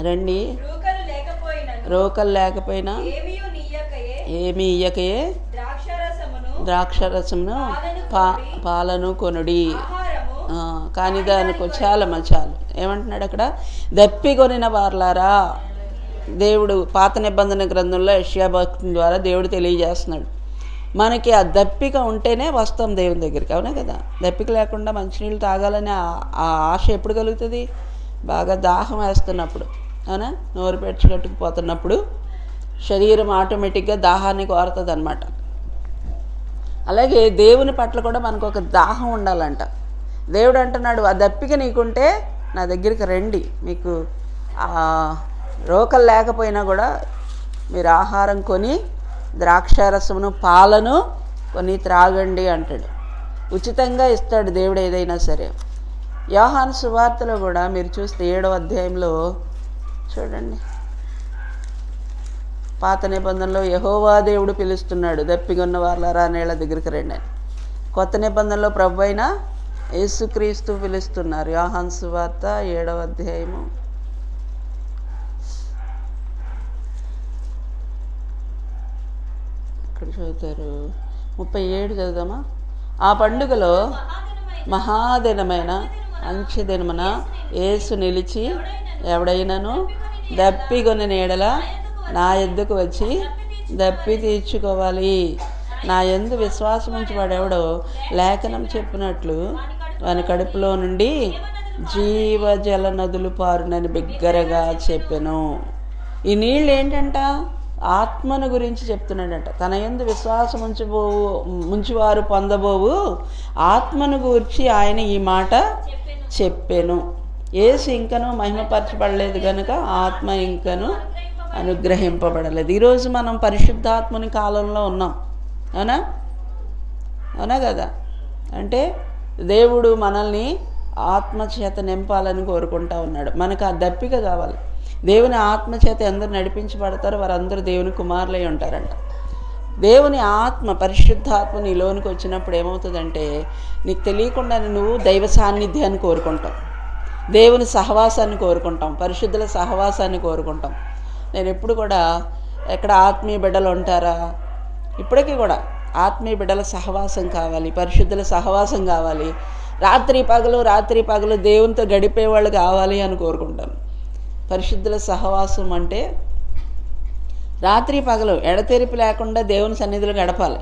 రండి, రోకలు లేకపోయినా ఏమీ ఇయ్యకయే ద్రాక్షరసమును పాలను కొనుడి. కానీ దానికి చాలు ఏమంటున్నాడు అక్కడ? దప్పికొనిన వారులారా. దేవుడు పాత నిబంధన గ్రంథంలో యెషయా భక్తుని ద్వారా దేవుడు తెలియజేస్తున్నాడు, మనకి ఆ దప్పిక ఉంటేనే వస్తాం దేవుని దగ్గరికి. అవునా కదా? దప్పిక లేకుండా మంచినీళ్ళు తాగాలని ఆ ఆశ ఎప్పుడు కలుగుతుంది? బాగా దాహం వేస్తున్నప్పుడు. అవునా? నోరు పెట్టుకుపోతున్నప్పుడు శరీరం ఆటోమేటిక్గా దాహాన్ని కోరుతుంది అనమాట. అలాగే దేవుని పట్ల కూడా మనకు ఒక దాహం ఉండాలంట. దేవుడు అంటున్నాడు, ఆ దప్పిక నీకుంటే నా దగ్గరికి రండి, మీకు రోకలు లేకపోయినా కూడా మీరు ఆహారం కొని ద్రాక్షారసమును పాలను కొన్ని త్రాగండి అంటాడు. ఉచితంగా ఇస్తాడు దేవుడు ఏదైనా సరే. యోహాను సువార్తలో కూడా మీరు చూస్తే 7వ అధ్యాయంలో చూడండి, పాత నిబంధనలో యెహోవా దేవుడు పిలుస్తున్నాడు, దప్పిగొన్న వారలారా నీళ్ళ దగ్గరికి రండి అని. కొత్త నిబంధనలో ప్రభు అయిన యేసుక్రీస్తు పిలుస్తున్నారు. యోహాను సువార్త 7వ అధ్యాయము ఇక్కడ చదువుతారు, 37 చదువుదామా. ఆ పండుగలో మహాదినమైన అంచెదినమున యేసు నిలిచి ఎవడైనను దప్పిగొని నీడల నా యొద్దకు వచ్చి దప్పి తీర్చుకోవాలి. నా యందు విశ్వాసం ఉంచి వాడెవడో లేఖనం చెప్పినట్లు వాని కడుపులో నుండి జీవజల నదులు పారునని బిగ్గరగా చెప్పెను. ఈ నీళ్ళు ఏంటంట? ఆత్మను గురించి చెప్తున్నాడంట. తన యందు విశ్వాసం ముంచువారు పొందబోవు ఆత్మను గురించి ఆయన ఈ మాట చెప్పెను. యేసు ఇంకను మహిమపరచబడలేదు కనుక ఆత్మ ఇంకను అనుగ్రహింపబడలేదు. ఈరోజు మనం పరిశుద్ధాత్మని కాలంలో ఉన్నాం. అవునా? అవునా కదా? అంటే దేవుడు మనల్ని ఆత్మచేత నింపాలని కోరుకుంటా ఉన్నాడు. మనకు ఆ దప్పిక కావాలి. దేవుని ఆత్మచేత ఎందరు నడిపించబడతారో వారందరూ దేవుని కుమారులై ఉంటారంట. దేవుని ఆత్మ, పరిశుద్ధాత్మ నీలోనికి వచ్చినప్పుడు ఏమవుతుందంటే నీకు తెలియకుండా నువ్వు దైవ సాన్నిధ్యాన్ని కోరుకుంటావు, దేవుని సహవాసాన్ని కోరుకుంటాం, పరిశుద్ధుల సహవాసాన్ని కోరుకుంటాం. నేను ఎప్పుడు కూడా ఎక్కడ ఆత్మీయ బిడ్డలు ఉంటారా, ఇప్పటికీ కూడా ఆత్మీయ బిడ్డల సహవాసం కావాలి, పరిశుద్ధుల సహవాసం కావాలి, రాత్రి పగలు దేవునితో గడిపేవాళ్ళు కావాలి అని కోరుకుంటాను. పరిశుద్ధుల సహవాసం అంటే రాత్రి పగలు ఎడతెరిపి లేకుండా దేవుని సన్నిధిలో గడపాలి,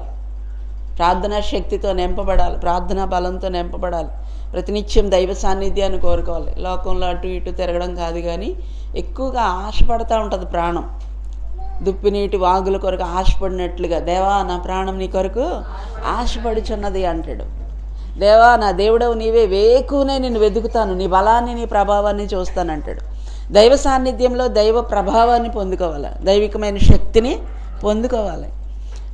ప్రార్థనా శక్తితో నింపబడాలి, ప్రార్థనా బలంతో నింపబడాలి, ప్రతినిత్యం దైవ సాన్నిధ్యాన్ని కోరుకోవాలి. లోకంలో అటు ఇటు తిరగడం కాదు, కానీ ఎక్కువగా ఆశపడతా ఉంటుంది ప్రాణం. దుప్పినీటి వాగుల కొరకు ఆశపడినట్లుగా, దేవా నా ప్రాణం నీ కొరకు ఆశపడుచున్నది అంటాడు. దేవా నా దేవుడవు నీవే, వేకునే నేను వెతుకుతాను, నీ బలాన్ని నీ ప్రభావాన్ని చూస్తానంటాడు. దైవ సాన్నిధ్యంలో దైవ ప్రభావాన్ని పొందుకోవాలి, దైవికమైన శక్తిని పొందుకోవాలి.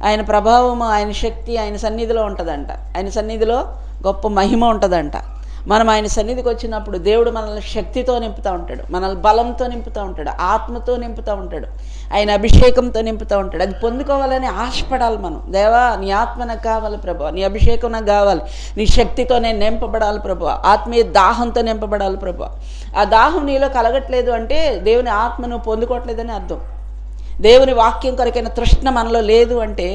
ఆయన ప్రభావము, ఆయన శక్తి ఆయన సన్నిధిలో ఉంటుందంట. ఆయన సన్నిధిలో గొప్ప మహిమ ఉంటుందంట. మనం ఆయన సన్నిధికి వచ్చినప్పుడు దేవుడు మనల్ని శక్తితో నింపుతూ ఉంటాడు, మనల్ని బలంతో నింపుతూ ఉంటాడు, ఆత్మతో నింపుతూ ఉంటాడు, ఆయన అభిషేకంతో నింపుతూ ఉంటాడు. అది పొందుకోవాలని ఆశపడాలి మనం. దేవా నీ ఆత్మ నాకు కావాలి ప్రభు, నీ అభిషేకం నాకు కావాలి, నీ శక్తితో నేను నింపబడాలి ప్రభు, ఆత్మీయ దాహంతో నింపబడాలి ప్రభు. ఆ దాహం నీలో కలగట్లేదు అంటే దేవుని ఆత్మ నువ్వు పొందుకోవట్లేదని అర్థం. దేవుని వాక్యం కొరకైన తృష్ణ మనలో లేదు అంటే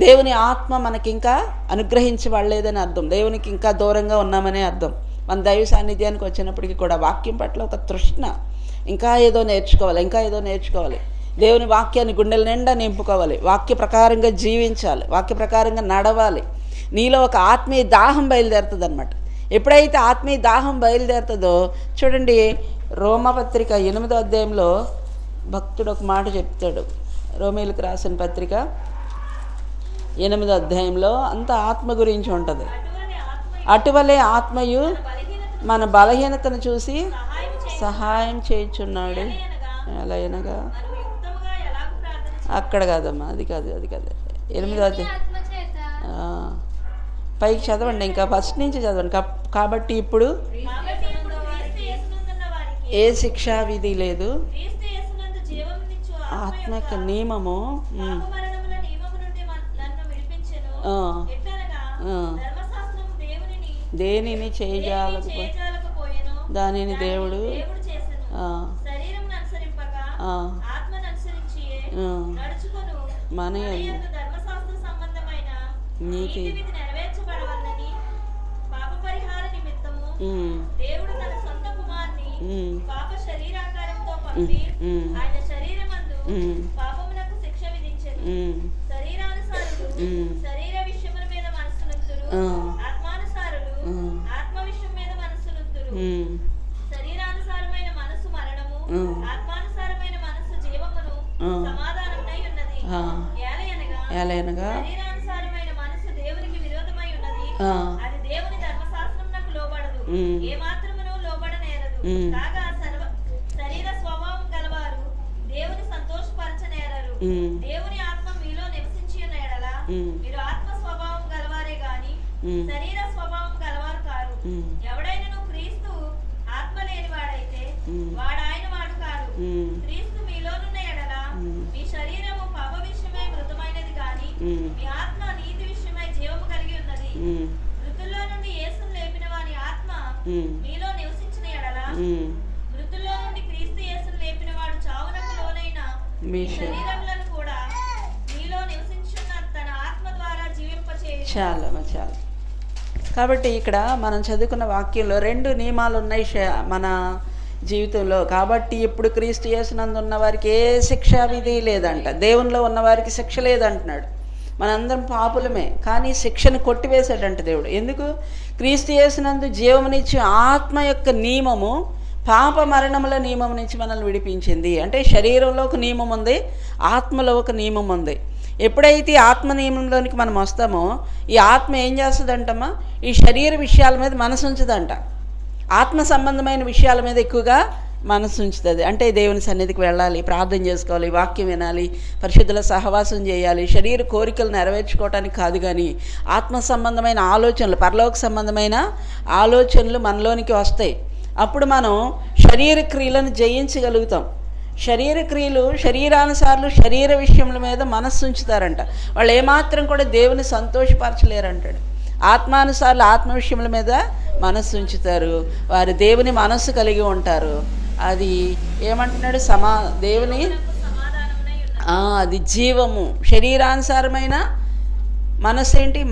దేవుని ఆత్మ మనకి ఇంకా అనుగ్రహించబడలేదని అర్థం, దేవునికి ఇంకా దూరంగా ఉన్నామనే అర్థం. మన దైవ సాన్నిధ్యానికి వచ్చినప్పటికీ కూడా వాక్యం పట్ల ఒక తృష్ణ, ఇంకా ఏదో నేర్చుకోవాలి, దేవుని వాక్యాన్ని గుండెల నిండా నింపుకోవాలి, వాక్య ప్రకారంగా జీవించాలి, వాక్య ప్రకారంగా నడవాలి. నీలో ఒక ఆత్మీయ దాహం బయలుదేరుతుంది అనమాట. ఎప్పుడైతే ఆత్మీయ దాహం బయలుదేరుతుందో చూడండి, రోమపత్రిక 8వ అధ్యాయంలో భక్తుడు ఒక మాట చెప్తాడు. రోమీలకు రాసిన పత్రిక 8వ అధ్యాయంలో అంత ఆత్మ గురించి ఉంటుంది. అటువలే ఆత్మయు మన బలహీనతను చూసి సహాయం చేయుచున్నాడు. ఎలా అనగా అక్కడ కాదమ్మా, అది కాదు 8వ అధ్యాయం పైకి చదవండి, ఇంకా ఫస్ట్ నుంచి చదవండి. కాబట్టి ఇప్పుడు ఏ శిక్షా విధి లేదు, ఆత్మక నియమము దేనిని చేయజాలకపో దానిని దేవుడు మన నీతి శరీరానుసారమైన మనసు మరణము, ఆత్మానుసారమైన మనసు జీవమును సమాధానమునై ఉన్నది. ఏలయనగా శరీరానుసారమైన మనసు దేవునికి విరోధమై ఉన్నది, అది దేవుని ధర్మశాస్త్రమునకు లోబడదు, ఏ మాత్రమును లోబడనేరదు. కాగా శరీర స్వభావం గలవారు దేవుని సంతోషపరచనేరరు. దేవుని ఆత్మ మీలో నివసించు మీరు ఆత్మ స్వభావం గలవారే గాని శరీర స్వభావం గలవారు కారు. ఎవడైనను క్రీస్తు ఆత్మ లేని వాడైతే వాడు ఆయన వాడు కాదు. క్రీస్తు మీలోనున్న ఎడల మీ శరీరము పాప విషయమై మృతమైనది గాని మీ ఆత్మ నీతి విషయమై జీవము కలిగి ఉన్నది. మృతుల్లో నుండి యేసును లేపిన వాని ఆత్మ మీలో నివసించిన ఎడల మృతుల్లో నుండి క్రీస్తు యేసును లేపిన వాడు చావునకు లోనైన మీ శరీరములను కూడా మీలో నివసించున్న తన ఆత్మ ద్వారా జీవింపచేయును. చాలా కాబట్టి ఇక్కడ మనం చదువుకున్న వాక్యంలో 2 నియమాలు ఉన్నాయి మన జీవితంలో. కాబట్టి ఇప్పుడు క్రీస్తు యేసునందు ఉన్న వారికి ఏ శిక్షా విధి లేదంట, దేవునిలో ఉన్న వారికి శిక్ష లేదంటున్నాడు. మనందరం పాపులమే, కానీ శిక్షను కొట్టివేశాడంట దేవుడు. ఎందుకు? క్రీస్తు యేసునందు జీవమునిచ్చి ఆత్మ యొక్క నియమము పాప మరణముల నియమం నుంచి మనల్ని విడిపించింది. అంటే శరీరంలో ఒక నియమం ఉంది, ఆత్మలో ఒక నియమం ఉంది. ఎప్పుడైతే ఆత్మ నియమంలోనికి మనం వస్తామో ఈ ఆత్మ ఏం చేస్తుందంటమ్మా, ఈ శరీర విషయాల మీద మనసు ఉంచుదంట. ఆత్మ సంబంధమైన విషయాల మీద ఎక్కువగా మనసు ఉంచుతుంది. అంటే దేవుని సన్నిధికి వెళ్ళాలి, ప్రార్థన చేసుకోవాలి, వాక్యం వినాలి, పరిశుద్ధుల సహవాసం చేయాలి, శరీర కోరికలు నెరవేర్చుకోవటానికి కాదు, కానీ ఆత్మ సంబంధమైన ఆలోచనలు, పరలోక సంబంధమైన ఆలోచనలు మనలోనికి వస్తాయి. అప్పుడు మనం శరీర క్రియలను జయించగలుగుతాం. శరీర క్రియలు శరీరానుసార్లు శరీర విషయముల మీద మనస్సు ఉంచుతారంట. వాళ్ళు ఏమాత్రం కూడా దేవుని సంతోషపరచలేరంటాడు. ఆత్మానుసార్లు ఆత్మ విషయముల మీద మనస్సు ఉంచుతారు, వారు దేవుని మనస్సు కలిగి ఉంటారు. అది ఏమంటున్నాడు? దేవుని అది జీవము. శరీరానుసారమైన మనస్సు ఏంటి?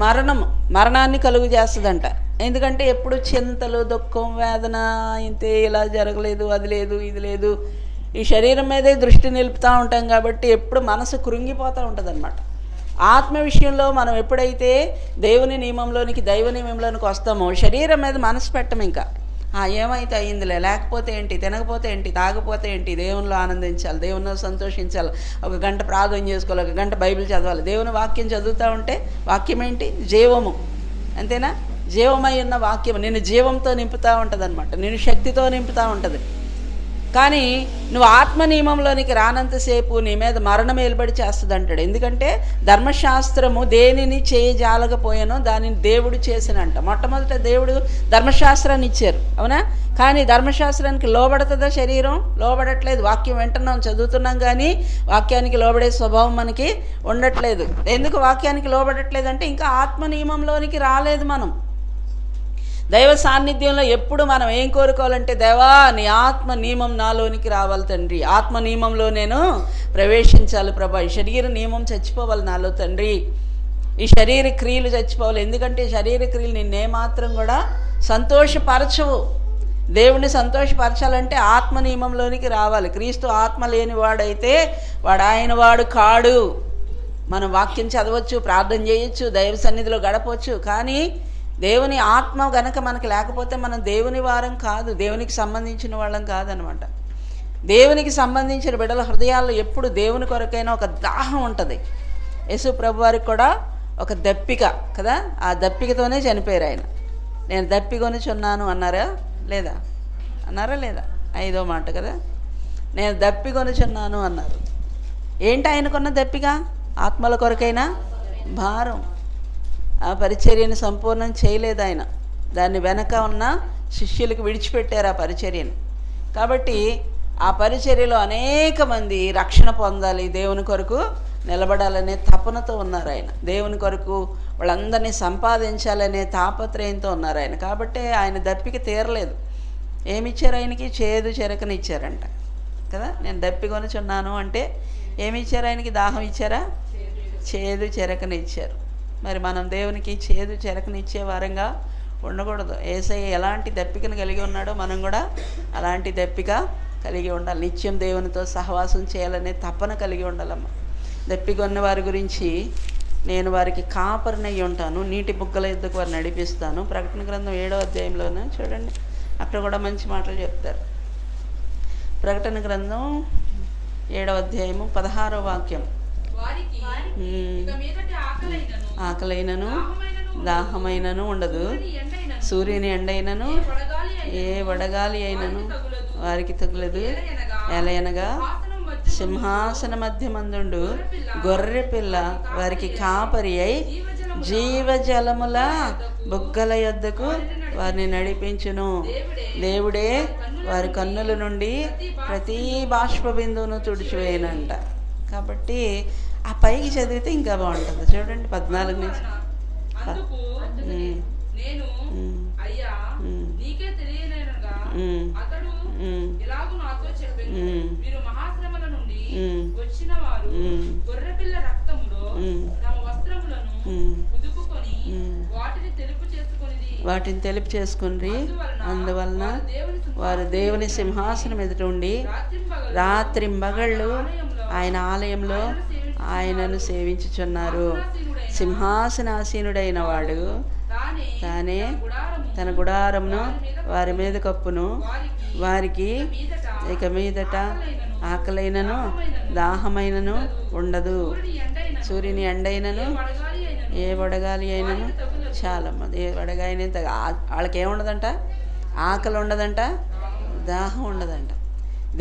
మరణాన్ని కలుగు చేస్తుందంట. ఎందుకంటే ఎప్పుడు చింతలు, దుఃఖం, వేదన, ఇంతే, ఇలా జరగలేదు, అది లేదు, ఇది లేదు, ఈ శరీరం మీదే దృష్టి నిలుపుతూ ఉంటాం. కాబట్టి ఎప్పుడు మనసు కృంగిపోతూ ఉంటుంది అన్నమాట. ఆత్మ విషయంలో మనం ఎప్పుడైతే దేవుని నియమంలోనికి, దైవ నియమంలోనికి వస్తామో శరీరం మీద మనసు పెట్టం. ఇంకా ఏమైతే అయ్యిందిలే, లేకపోతే ఏంటి, తినకపోతే ఏంటి, తాగపోతే ఏంటి, దేవునిలో ఆనందించాలి, దేవునిలో సంతోషించాలి, 1 గంట ప్రార్థన చేసుకోవాలి, 1 గంట బైబిల్ చదవాలి. దేవుని వాక్యం చదువుతూ ఉంటే వాక్యం ఏంటి? జీవము. అంతేనా? జీవమై ఉన్న వాక్యం నిన్ను జీవంతో నింపుతూ ఉంటుంది అనమాట, నిన్ను శక్తితో నింపుతూ ఉంటుంది. కానీ నువ్వు ఆత్మ నియమంలోనికి రానంతసేపు నీ మీద మరణం ఏలుబడి చేస్తుంది అంటాడు. ఎందుకంటే ధర్మశాస్త్రము దేనిని చేయజాలకపోయానో దానిని దేవుడు చేసినంట. మొట్టమొదట దేవుడు ధర్మశాస్త్రాన్ని ఇచ్చారు, అవునా? కానీ ధర్మశాస్త్రానికి లోబడుతుందా శరీరం? లోబడట్లేదు. వాక్యం వింటున్నాం, చదువుతున్నాం, కానీ వాక్యానికి లోబడే స్వభావం మనకి ఉండట్లేదు. ఎందుకు వాక్యానికి లోబడట్లేదు అంటే ఇంకా ఆత్మ నియమంలోనికి రాలేదు మనం. దైవ సాన్నిధ్యంలో ఎప్పుడు మనం ఏం కోరుకోవాలంటే, దేవా నీ ఆత్మ నియమం నాలోనికి రావాలి తండ్రి, ఆత్మ నియమంలో నేను ప్రవేశించాలి ప్రభా, ఈ శరీర నియమం చచ్చిపోవాలి నాలో తండ్రి, ఈ శరీర క్రియలు చచ్చిపోవాలి. ఎందుకంటే శరీర క్రియలు నిన్నేమాత్రం కూడా సంతోషపరచవు. దేవుణ్ణి సంతోషపరచాలంటే ఆత్మ నియమంలోనికి రావాలి. క్రీస్తు ఆత్మ లేనివాడైతే వాడు ఆయన వాడు కాడు. మనం వాక్యం చదవచ్చు, ప్రార్థన చేయొచ్చు, దైవ సన్నిధిలో గడపవచ్చు, కానీ దేవుని ఆత్మ గనక మనకు లేకపోతే మనం దేవుని వారం కాదు, దేవునికి సంబంధించిన వాళ్ళం కాదనమాట. దేవునికి సంబంధించిన బిడ్డల హృదయాల్లో ఎప్పుడు దేవుని కొరకైనా ఒక దాహం ఉంటుంది. యేసు ప్రభు వారికి కూడా ఒక దప్పిక కదా, ఆ దప్పికతోనే చనిపోయారు ఆయన. నేను దప్పికొనిచున్నాను అన్నారా లేదా? లేదా? 5వ మాట కదా, నేను దప్పికొనిచున్నాను అన్నారు. ఏంటి ఆయనకున్న దప్పిక? ఆత్మల కొరకైనా భారం. ఆ పరిచర్యను సంపూర్ణం చేయలేదు ఆయన, దాన్ని వెనక ఉన్న శిష్యులకు విడిచిపెట్టారు ఆ పరిచర్యను. కాబట్టి ఆ పరిచర్యలో అనేక మంది రక్షణ పొందాలి, దేవుని కొరకు నిలబడాలనే తపనతో ఉన్నారు ఆయన. దేవుని కొరకు వాళ్ళందరినీ సంపాదించాలనే తాపత్రయంతో ఉన్నారు ఆయన. కాబట్టి ఆయన దప్పిక తీరలేదు. ఏమిచ్చారు ఆయనకి? చేదు చెరకనిచ్చారంట కదా. నేను దప్పికొనిచున్నాను అంటే ఏమిచ్చారు ఆయనకి? దాహం ఇచ్చారా? చేదు చెరకనిచ్చారు. మరి మనం దేవునికి చేదు చెరకనిచ్చే వారంగా ఉండకూడదు. యేసయ్య ఎలాంటి దప్పికను కలిగి ఉన్నాడో మనం కూడా అలాంటి దప్పిక కలిగి ఉండాలి. నిత్యం దేవునితో సహవాసం చేయాలనే తపన కలిగి ఉండాలమ్మా. దప్పిక ఉన్న వారి గురించి, నేను వారికి కాపరినై ఉంటాను, నీటి బుగ్గల యుద్ధకు వారిని నడిపిస్తాను. ప్రకటన గ్రంథం 7వ అధ్యాయంలోనే చూడండి, అక్కడ కూడా మంచి మాటలు చెప్తారు. ప్రకటన గ్రంథం 7వ అధ్యాయము 16వ వాక్యం. ఆకలైనను దాహమైనను ఉండదు, సూర్యుని ఎండైనను ఏ వడగాలి అయినను వారికి తగులదు. ఎలయనగా సింహాసన మధ్యమందుండు గొర్రె పిల్ల వారికి కాపరి అయి జీవజలముల బుగ్గల యొద్దకు వారిని నడిపించును. దేవుడే వారి కన్నుల నుండి ప్రతి బాష్ప బిందువును తుడిచివేయనంట. కాబట్టి ఆ పైకి చదివితే ఇంకా బాగుంటుంది. చూడండి 14 నుంచి. నేను అయ్యా నీకే తెలియలేనగా అతడు ఇలాగూ నాతో చెప్పెను, మీరు మహాశ్రమల నుండి వచ్చిన వారు గొర్రెపిల్ల రక్తములో తమ వస్త్రములను ఉదుకుకొని వాటిని తెలుపు చేసుకుని అందువలన వారు దేవుని సింహాసనం ఎదుట ఉండి రాత్రింబగళ్ళు ఆయన ఆలయంలో ఆయనను సేవించుచున్నారు. సింహాసనాసీనుడైన వాడు తానే తన గుడారమును వారి మీద కప్పును. వారికి ఇక మీదట ఆకలైనను దాహమైనను ఉండదు. సూర్యుని ఎండైనను ఏ వడగాలి అయినను చాలా మంది ఏ వడగాయన వాళ్ళకి ఏముండదంట, ఆకలి ఉండదంట, దాహం ఉండదంట.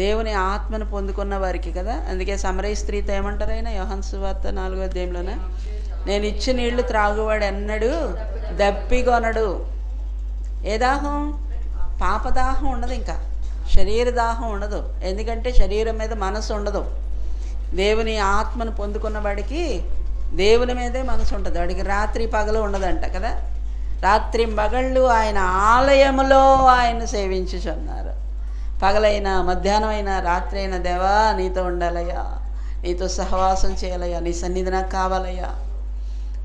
దేవుని ఆత్మను పొందుకున్న వారికి కదా. అందుకే సమరయ స్త్రీతో ఏమంటారు ఆయన యోహాను సువార్త 4వ అధ్యాయంలోనే, నేను ఇచ్చిన నీళ్లు త్రాగువాడు ఎన్నడు దప్పికొనడు. ఏ దాహం? పాపదాహం ఉండదు, ఇంకా శరీర దాహం ఉండదు. ఎందుకంటే శరీరం మీద మనసు ఉండదు. దేవుని ఆత్మను పొందుకున్న వాడికి దేవుని మీదే మనసు ఉంటుంది. వాడికి రాత్రి పగలు ఉండదంట కదా. రాత్రి మగళ్ళు ఆయన ఆలయములో ఆయన సేవించుచున్నారు. పగలైనా మధ్యాహ్నం అయినా రాత్రి అయినా, దేవా నీతో ఉండాలయ్యా, నీతో సహవాసం చేయాలయ్యా, నీ సన్నిధి నాకు కావాలయ్యా,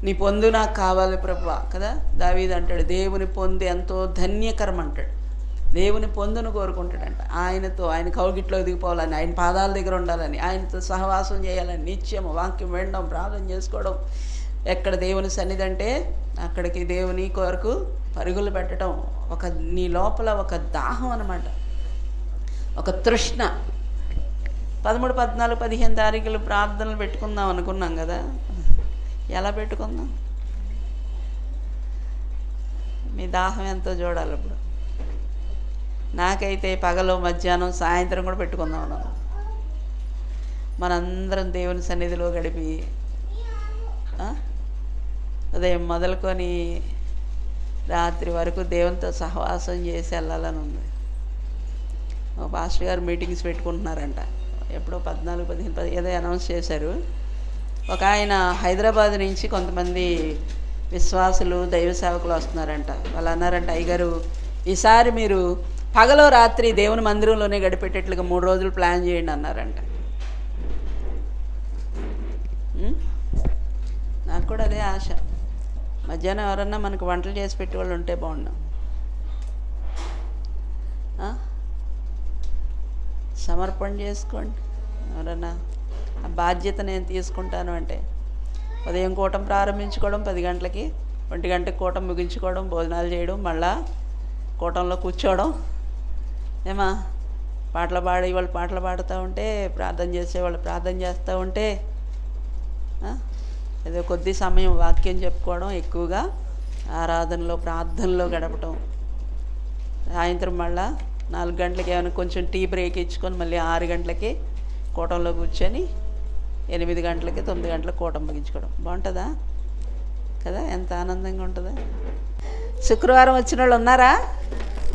నీ పొందు నాకు కావాలి ప్రభువా కదా. దావీదు అంటాడు, దేవుని పొందు ఎంతో ధన్యకరం అంటాడు. దేవుని పొందును కోరుకుంటాడంట. ఆయనతో ఆయన కౌగిట్లో దిగిపోవాలని, ఆయన పాదాల దగ్గర ఉండాలని, ఆయనతో సహవాసం చేయాలని, నిత్యము వాక్యం వినడం, ప్రార్థన చేసుకోవడం. ఎక్కడ దేవుని సన్నిధి అంటే అక్కడికి దేవుని కొరకు పరుగులు పెట్టడం. ఒక నీ లోపల ఒక దాహం అన్నమాట, ఒక తృష్ణ. 13, 14, 15 తారీఖులు ప్రార్థనలు పెట్టుకుందాం అనుకున్నాం కదా. ఎలా పెట్టుకుందాం? మీ దాహం ఎంతో చూడాలి. ఇప్పుడు నాకైతే పగలు మధ్యాహ్నం సాయంత్రం కూడా పెట్టుకుందాం అన్నాను. మనందరం దేవుని సన్నిధిలో గడిపి ఉదయం మొదలుకొని రాత్రి వరకు దేవునితో సహవాసం చేసి వెళ్ళాలని ఉంది. మా పాస్టర్ గారు మీటింగ్స్ పెట్టుకుంటున్నారంట. ఎప్పుడో 14, 15 ఏదో అనౌన్స్ చేశారు. ఒక ఆయన హైదరాబాద్ నుంచి కొంతమంది విశ్వాసులు దైవ సేవకులు వస్తున్నారంట. వాళ్ళు అన్నారంట, అయ్యగారు ఈసారి మీరు పగలో రాత్రి దేవుని మందిరంలోనే గడిపెట్టేట్లుగా 3 రోజులు ప్లాన్ చేయండి అన్నారంట. నాకు కూడా అదే ఆశ. మధ్యాహ్నం ఎవరన్నా మనకు వంటలు చేసి పెట్టేవాళ్ళు ఉంటే బాగున్నాం. సమర్పణ చేసుకోండి. ఎవరన్నా ఆ బాధ్యత నేను తీసుకుంటాను అంటే ఉదయం కూటం ప్రారంభించుకోవడం 10 గంటలకి, 1 గంటకి కూటం ముగించుకోవడం, భోజనాలు చేయడం, మళ్ళా కూటంలో కూర్చోవడం. ఏమా పాటలు పాడేవాళ్ళు పాటలు పాడుతూ ఉంటే, ప్రార్థన చేసేవాళ్ళు ప్రార్థన చేస్తూ ఉంటే, ఏదో కొద్ది సమయం వాక్యం చెప్పుకోవడం, ఎక్కువగా ఆరాధనలో ప్రార్థనలో గడపడం. సాయంత్రం మళ్ళా 4 గంటలకి ఏమైనా కొంచెం టీ బ్రేక్ ఇచ్చుకొని మళ్ళీ 6 గంటలకి కూటంలో కూర్చొని 8 గంటలకి 9 గంటలకు కూటం ముగించుకోవడం. బాగుంటుందా కదా? ఎంత ఆనందంగా ఉంటుందా? శుక్రవారం వచ్చిన వాళ్ళు ఉన్నారా?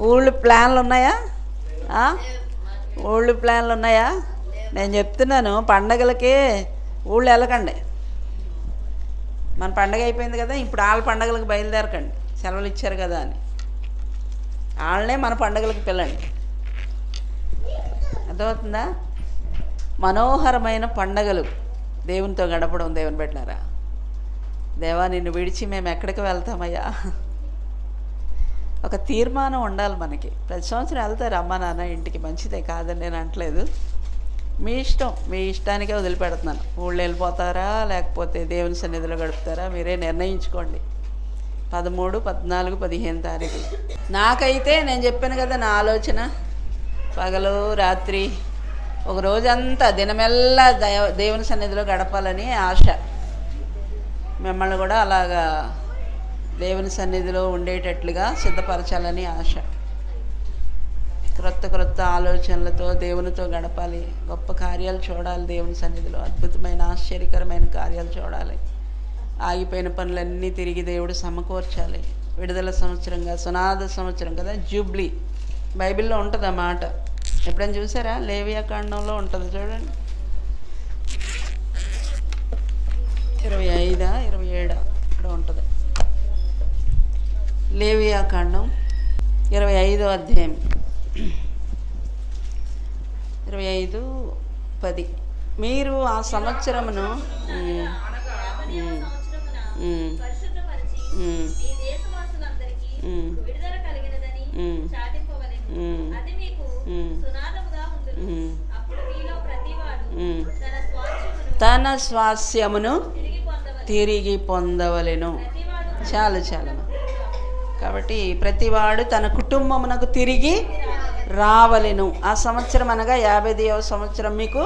ఊళ్ళు ప్లాన్లు ఉన్నాయా? ఊళ్ళు ప్లాన్లు ఉన్నాయా? నేను చెప్తున్నాను, పండగలకి ఊళ్ళు వెళ్ళకండి. మన పండగ అయిపోయింది కదా, ఇప్పుడు వాళ్ళ పండగలకు బయలుదేరకండి, సెలవులు ఇచ్చారు కదా అని. వాళ్ళనే మన పండగలకు పిల్లండి. అర్థమవుతుందా? మనోహరమైన పండగలు దేవునితో గడపడం. దేవుని పెట్టారా, దేవా నిన్ను విడిచి మేము ఎక్కడికి వెళ్తామయ్యా. ఒక తీర్మానం ఉండాలి మనకి. ప్రతి సంవత్సరం వెళ్తారు అమ్మ నాన్న ఇంటికి, మంచిదే కాదని నేను అనట్లేదు. మీ ఇష్టం, మీ ఇష్టానికే వదిలిపెడుతున్నాను. ఊళ్ళో వెళ్ళిపోతారా లేకపోతే దేవుని సన్నిధిలో గడుపుతారా మీరే నిర్ణయించుకోండి. 13, 14, 15 తారీఖులు. నాకైతే నేను చెప్పాను కదా, నా ఆలోచన పగలు రాత్రి ఒక రోజంతా దినమెల్లా దేవుని సన్నిధిలో గడపాలని ఆశ. మిమ్మల్ని కూడా అలాగా దేవుని సన్నిధిలో ఉండేటట్లుగా సిద్ధపరచాలని ఆశ. క్రొత్త ఆలోచనలతో దేవునితో గడపాలి. గొప్ప కార్యాలు చూడాలి. దేవుని సన్నిధిలో అద్భుతమైన ఆశ్చర్యకరమైన కార్యాలు చూడాలి. ఆగిపోయిన పనులన్నీ తిరిగి దేవుడు సమకూర్చాలి. విడుదల సంవత్సరంగా, సునాద సంవత్సరం కదా, జూబ్లీ. బైబిల్లో ఉంటుంది ఆ మాట. ఎప్పుడైనా చూసారా? లేవియా కాండంలో ఉంటుంది చూడండి. 25, 27 ఇక్కడ ఉంటుంది. లేవియా కాండం 25వ అధ్యాయం 25:10. మీరు ఆ సంవత్సరమును పరిశుద్ధపరిచి ఈ దేశవాసులందరికీ విడుదల కలిగినదని చాటింపవలెను. అది మీకు సునాదముగా ఉండును. అప్పుడు మీలో ప్రతివాడు తన స్వాస్యమును తిరిగి పొందవలెను. ప్రతివాడు చాలు. కాబట్టి ప్రతివాడు తన కుటుంబమునకు తిరిగి రావలెను. ఆ సంవత్సరం అనగా 50వ సంవత్సరం మీకు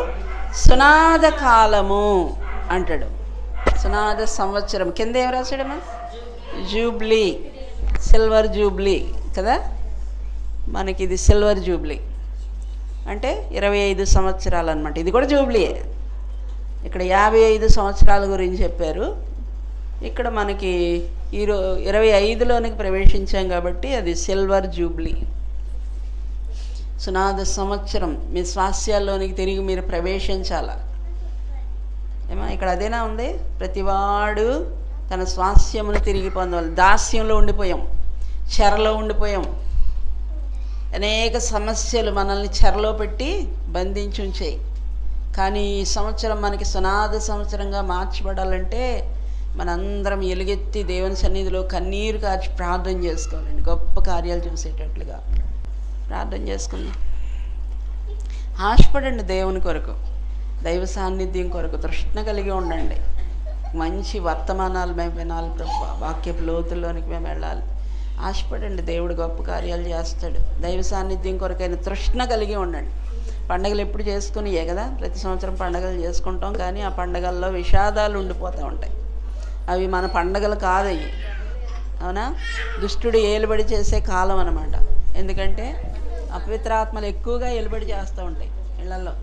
సునాద కాలము అంటాడు. సునాద సంవత్సరం కింద ఏం రాశాడమ్మా? జూబ్లీ, సిల్వర్ జూబ్లీ కదా. మనకి ఇది సిల్వర్ జూబ్లీ అంటే 25 సంవత్సరాలు అనమాట. ఇది కూడా జూబ్లీయే. ఇక్కడ 55 సంవత్సరాల గురించి చెప్పారు. ఇక్కడ మనకి 25లోనికి ప్రవేశించాం కాబట్టి అది సిల్వర్ జూబ్లీ, సునాద సంవత్సరం. మీ స్వాస్యాల్లోనికి తిరిగి మీరు ప్రవేశించాలా ఏమో. ఇక్కడ అదేనా ఉంది, ప్రతివాడు తన స్వాస్యమును తిరిగి పొందవాలి. దాస్యంలో ఉండిపోయాం, చెరలో ఉండిపోయాం. అనేక సమస్యలు మనల్ని చెరలో పెట్టి బంధించి ఉంచాయి. కానీ ఈ సంవత్సరం మనకి సునాద సంవత్సరంగా మార్చబడాలంటే మనందరం ఎలుగెత్తి దేవుని సన్నిధిలో కన్నీరు కార్చి ప్రార్థన చేసుకోవాలండి. గొప్ప కార్యాలు చూసేటట్లుగా ప్రార్థన చేసుకుందాం. ఆశపడండి దేవుని కొరకు, దైవ సాన్నిధ్యం కొరకు తృష్ణ కలిగి ఉండండి. మంచి వర్తమానాలు మేము వినాలి ప్రభు, వాక్యపు లోతుల్లోనికి మేము వెళ్ళాలి. ఆశపడండి, దేవుడు గొప్ప కార్యాలు చేస్తాడు. దైవ సాన్నిధ్యం కొరకైన తృష్ణ కలిగి ఉండండి. పండుగలు ఎప్పుడు చేసుకునియే కదా, ప్రతి సంవత్సరం పండుగలు చేసుకుంటాం. కానీ ఆ పండుగల్లో విషాదాలు ఉండిపోతూ ఉంటాయి. అవి మన పండుగలు కాదయ్యి, అవునా? దుష్టుడు ఏలుబడి చేసే కాలం అన్నమాట. ఎందుకంటే అపవిత్రాత్మలు ఎక్కువగా ఏలుబడి చేస్తూ ఉంటాయి ఇళ్లలో.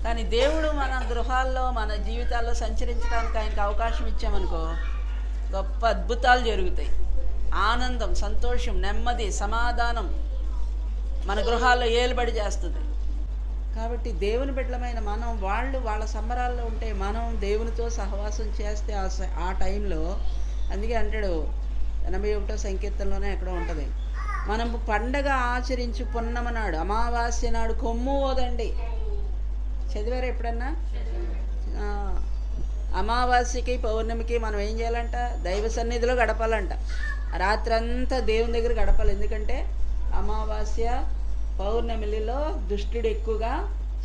కానీ దేవుడు మన గృహాల్లో, మన జీవితాల్లో సంచరించడానికి ఆయనకు అవకాశం ఇచ్చామనుకో, గొప్ప అద్భుతాలు జరుగుతాయి. ఆనందం, సంతోషం, నెమ్మది, సమాధానం మన గృహాల్లో ఏలుబడి చేస్తుంది. కాబట్టి దేవుని బిడ్డలమైన మనం, వాళ్ళ సంబరాల్లో ఉంటే మనం దేవునితో సహవాసం చేస్తే ఆ టైంలో, అందుకే అంటాడు 81వ సంకీర్తనలోనే ఎక్కడో ఉంటుంది, మనం పండగ ఆచరించు పున్నమ నాడు, అమావాస్య నాడు కొమ్ము ఓదండి. చదివారా ఎప్పుడన్నా? అమావాస్యకి పౌర్ణమికి మనం ఏం చేయాలంట? దైవ సన్నిధిలో గడపాలంట. రాత్రంతా దేవుని దగ్గర గడపాలి. ఎందుకంటే అమావాస్య పౌర్ణమిలో దుష్టుడు ఎక్కువగా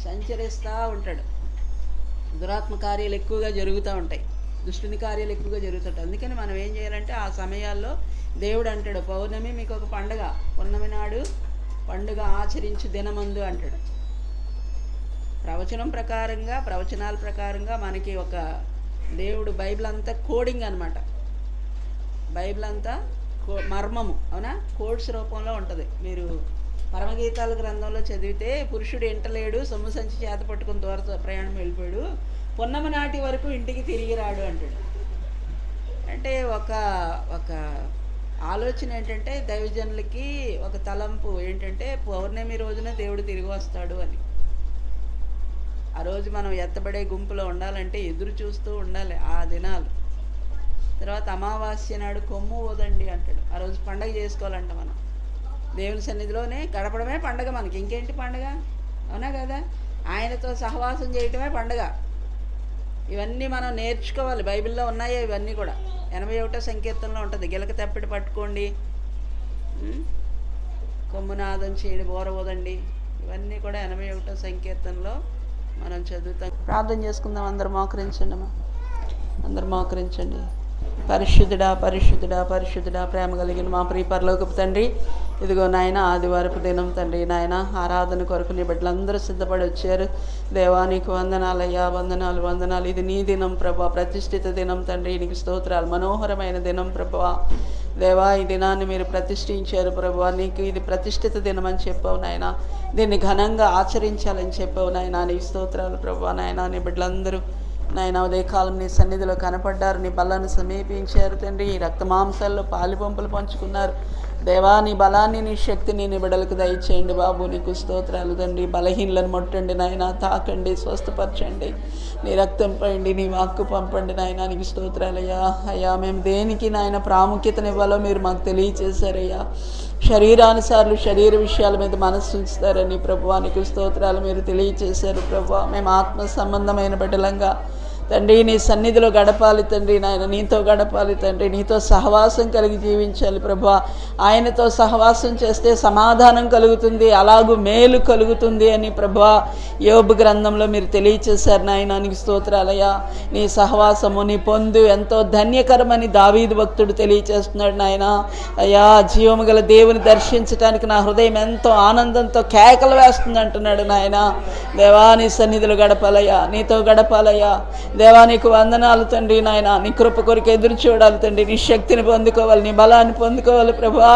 సంచరిస్తూ ఉంటాడు. దురాత్మ కార్యాలు ఎక్కువగా జరుగుతూ ఉంటాయి, దుష్టుని కార్యాలు ఎక్కువగా జరుగుతుంటాయి. అందుకని మనం ఏం చేయాలంటే ఆ సమయాల్లో దేవుడు అంటాడు, పౌర్ణమి మీకు ఒక పండుగ, పున్నమి నాడు పండుగ ఆచరించు దినమందు అంటాడు. ప్రవచనాల ప్రకారంగా మనకి ఒక దేవుడు, బైబిల్ అంతా కోడింగ్ అనమాట. బైబిల్ అంతా మర్మము, అవునా? కోడ్స్ రూపంలో ఉంటుంది. మీరు పరమగీతాల గ్రంథంలో చదివితే, పురుషుడు ఎంటలేడు, సొమ్ము సంచి చేత పట్టుకుని దూర ప్రయాణం వెళ్ళిపోయాడు, పున్నమ నాటి వరకు ఇంటికి తిరిగి రాడు అంటాడు. అంటే ఒక ఆలోచన ఏంటంటే, దైవజనులకి ఒక తలంపు ఏంటంటే, పౌర్ణమి రోజున దేవుడు తిరిగి వస్తాడు అని. ఆ రోజు మనం ఎత్తబడే గుంపులో ఉండాలంటే ఎదురు చూస్తూ ఉండాలి ఆ దినాలు. తర్వాత అమావాస్య నాడు కొమ్ము ఓదండి అంటాడు. ఆ రోజు పండగ చేసుకోవాలంట. మనం దేవుని సన్నిధిలోనే గడపడమే పండగ మనకి. ఇంకేంటి పండగ, అవునా కదా? ఆయనతో సహవాసం చేయటమే పండగ. ఇవన్నీ మనం నేర్చుకోవాలి. బైబిల్లో ఉన్నాయే ఇవన్నీ కూడా. 81వ సంకీర్తనలో ఉంటుంది, గిలక తెప్పిడి పట్టుకోండి, కొమ్మునాదం చేయండి, బోర ఓదండి. ఇవన్నీ కూడా 81వ సంకీర్తనలో మనం చదువుతాం. ప్రార్థన చేసుకుందాం. అందరూ మోకరించండి అమ్మా, అందరూ మోకరించండి. పరిశుద్ధుడా, పరిశుద్ధుడా, పరిశుద్ధుడా, ప్రేమ కలిగిన మా ప్రియ పరలోకపు తండ్రి, ఇదిగో నాయన ఆదివారపు దినం తండ్రి, నాయన ఆరాధన కొరకు నీ బిడ్డలందరూ సిద్ధపడి వచ్చారు. దేవానికి వందనాలయ్యా, వందనాలు. ఇది నీ దినం ప్రభా, ప్రతిష్ఠిత దినం తండ్రి, నీకు స్తోత్రాలు. మనోహరమైన దినం ప్రభా, దేవా ఈ దినాన్ని మీరు ప్రతిష్ఠించారు ప్రభువా, నీకు ఇది ప్రతిష్ఠిత దినమని చెప్పావు నాయన, దీన్ని ఘనంగా ఆచరించాలని చెప్పావు నాయన. నీ స్తోత్రాలు ప్రభువా నాయన. నీ బిడ్డలందరూ నాయన ఉదయకాలం నీ సన్నిధిలో కనపడ్డారు, నీ బలాన్ని సమీపించారు తండ్రి, ఈ రక్తమాంసాల్లో పాలిపంపులు పంచుకున్నారు దేవా. నీ బలాన్ని నీ శక్తిని నీ బిడ్డలకు దయచేయండి బాబు. నీకు స్తోత్రాలు తండ్రి. బలహీనలను ముట్టండి నాయన, తాకండి, స్వస్థపరచండి, నీ రక్తం పండి, నీ వాక్కు పంపండి నాయన. నీకు స్తోత్రాలయ్యా. అయ్యా మేము దేనికి నాయన ప్రాముఖ్యతనివ్వాలో మీరు మాకు తెలియచేశారయ్యా. శరీరానుసార్లు శరీర విషయాల మీద మనస్సు ఉంచుతారని ప్రభువా నీకు స్తోత్రాలు మీరు తెలియచేశారు ప్రభువా. మేము ఆత్మ సంబంధమైన బిడ్డలంగా తండ్రి నీ సన్నిధిలో గడపాలి తండ్రి నాయన, నీతో గడపాలి తండ్రి, నీతో సహవాసం కలిగి జీవించాలి ప్రభువా. ఆయనతో సహవాసం చేస్తే సమాధానం కలుగుతుంది, అలాగూ మేలు కలుగుతుంది అని ప్రభువా యోబు గ్రంథంలో మీరు తెలియచేశారు నాయన. నీకు స్తోత్రాలయ్యా. నీ సహవాసము నీ పొందు ఎంతో ధన్యకరమని దావీదు భక్తుడు తెలియచేస్తున్నాడు నాయన. అయ్యా జీవము గల దేవుని దర్శించడానికి నా హృదయం ఎంతో ఆనందంతో కేకలు వేస్తుంది అంటున్నాడు నాయన. దేవా నీ సన్నిధిలో గడపాలయ్యా, నీతో గడపాలయ్యా. దేవా నీకు వందనాలు తండ్రి నాయన. నీ కృప కొరకు ఎదురు చూడాలి తండ్రి. నీ శక్తిని పొందుకోవాలి, నీ బలాన్ని పొందుకోవాలి ప్రభా,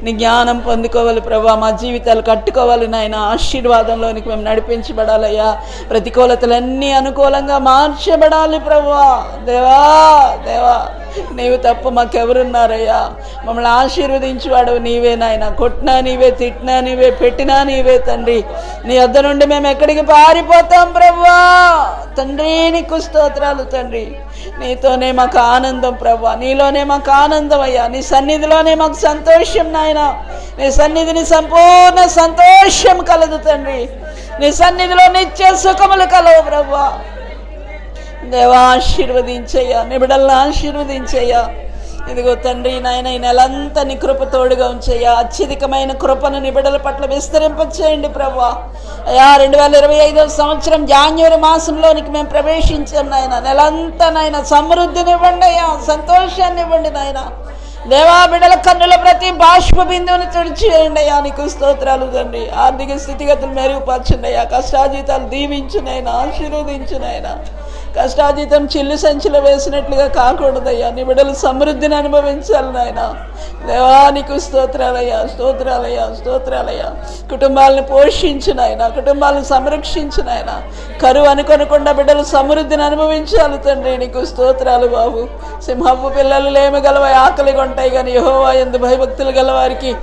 నీ జ్ఞానం పొందుకోవాలి ప్రభా. మా జీవితాలు కట్టుకోవాలి నాయన. ఆశీర్వాదంలోనికి మేము నడిపించబడాలయ్యా. ప్రతికూలతలన్నీ అనుకూలంగా మార్చబడాలి ప్రభా. దేవా దేవా నీవు తప్ప మాకెవరున్నారయ్యా? మమ్మల్ని ఆశీర్వదించువాడు నీవే నాయన. కొట్టినా నీవే, తిట్టినా నీవే, పెట్టినా నీవే తండ్రి. నీ వద్ద నుండి మేము ఎక్కడికి పారిపోతాం ప్రభువా? తండ్రి నీకు స్తోత్రాలు తండ్రి. నీతోనే మాకు ఆనందం ప్రభువా, నీలోనే మాకు ఆనందం అయ్యా. నీ సన్నిధిలోనే మాకు సంతోషం నాయన. నీ సన్నిధిని సంపూర్ణ సంతోషం కలదు తండ్రి. నీ సన్నిధిలో నిత్య సుఖములు కలవు ప్రభువా. దేవా ఆశీర్వదించయ్యా, నీ బిడ్డలను ఆశీర్వదించయ్యా. ఇదిగో తండ్రి నాయన ఈ నెలంతా నీ కృప తోడుగా ఉంచయ్యా. అత్యధికమైన కృపను నీ బిడ్డల పట్ల విస్తరింపచేయండి ప్రభువా. అయ్యా 2025వ సంవత్సరం జాన్యువరి మాసంలోనికి మేము ప్రవేశించాం నాయన. నెలంతా నాయన సమృద్ధినివ్వండి అయ్యా, సంతోషాన్ని ఇవ్వండి నాయన. దేవా బిడ్డల కన్నుల ప్రతి బాష్ప బిందువుని తుడిచేయండి అయ్యా. నీకు స్తోత్రాలు తండ్రి. ఆర్థిక స్థితిగతులు మెరుగుపరచండి అయ్యా. కష్టాజీతాలు దీవించునైనా, ఆశీర్వదించునైనా. కష్టాజీతం చిల్లు సంచిలో వేసినట్లుగా కాకూడదయ్యా. నీ బిడ్డలు సమృద్ధిని అనుభవించాలి నాయన. దేవా నీకు స్తోత్రాలయ్యా, స్తోత్రాలయ్యా, స్తోత్రాలయ్యా. కుటుంబాలను పోషించు నాయన, కుటుంబాలను సంరక్షించు నాయన. కరువు అనుకొనకుండా బిడ్డలు సమృద్ధిని అనుభవించాలి తండ్రి. నీకు స్తోత్రాలు బాబు. సింహపు పిల్లలు లేమి గలవై ఆకలిగా ఉంటాయి కానీ యెహోవా యందు భయభక్తులు గలవారికి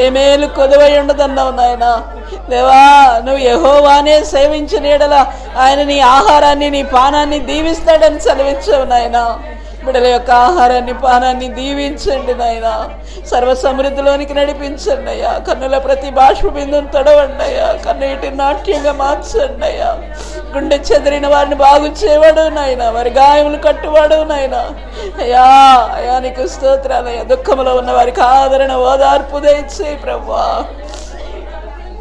ఏ మేలు కొదవై ఉండదన్నావు నాయన. దేవా నువ్వు యెహోవానే సేవించిన యెడల ఆయన నీ ఆహారాన్ని నీ పానాన్ని దీవిస్తాడని సెలవిచ్చావు నాయన. బిడ్డల యొక్క ఆహారాన్ని పానాన్ని దీవించండి నాయన. సర్వ సమృద్ధిలోనికి నడిపించండి అయ్యా. కన్నుల ప్రతి బాష్ప బిందును తడవండి అయ్యా. కన్నీటి నాట్యంగా మార్చండి అయ్యా. గుండె చెదిరిన వారిని బాగు చేయవాడు నాయన, వారి గాయములు కట్టువాడు నాయన. అయ్యా అయ్యా నీకు స్తోత్రాలయ్యా. దుఃఖంలో ఉన్న వారికి ఆదరణ ఓదార్పు దయచేయి ప్రభువా.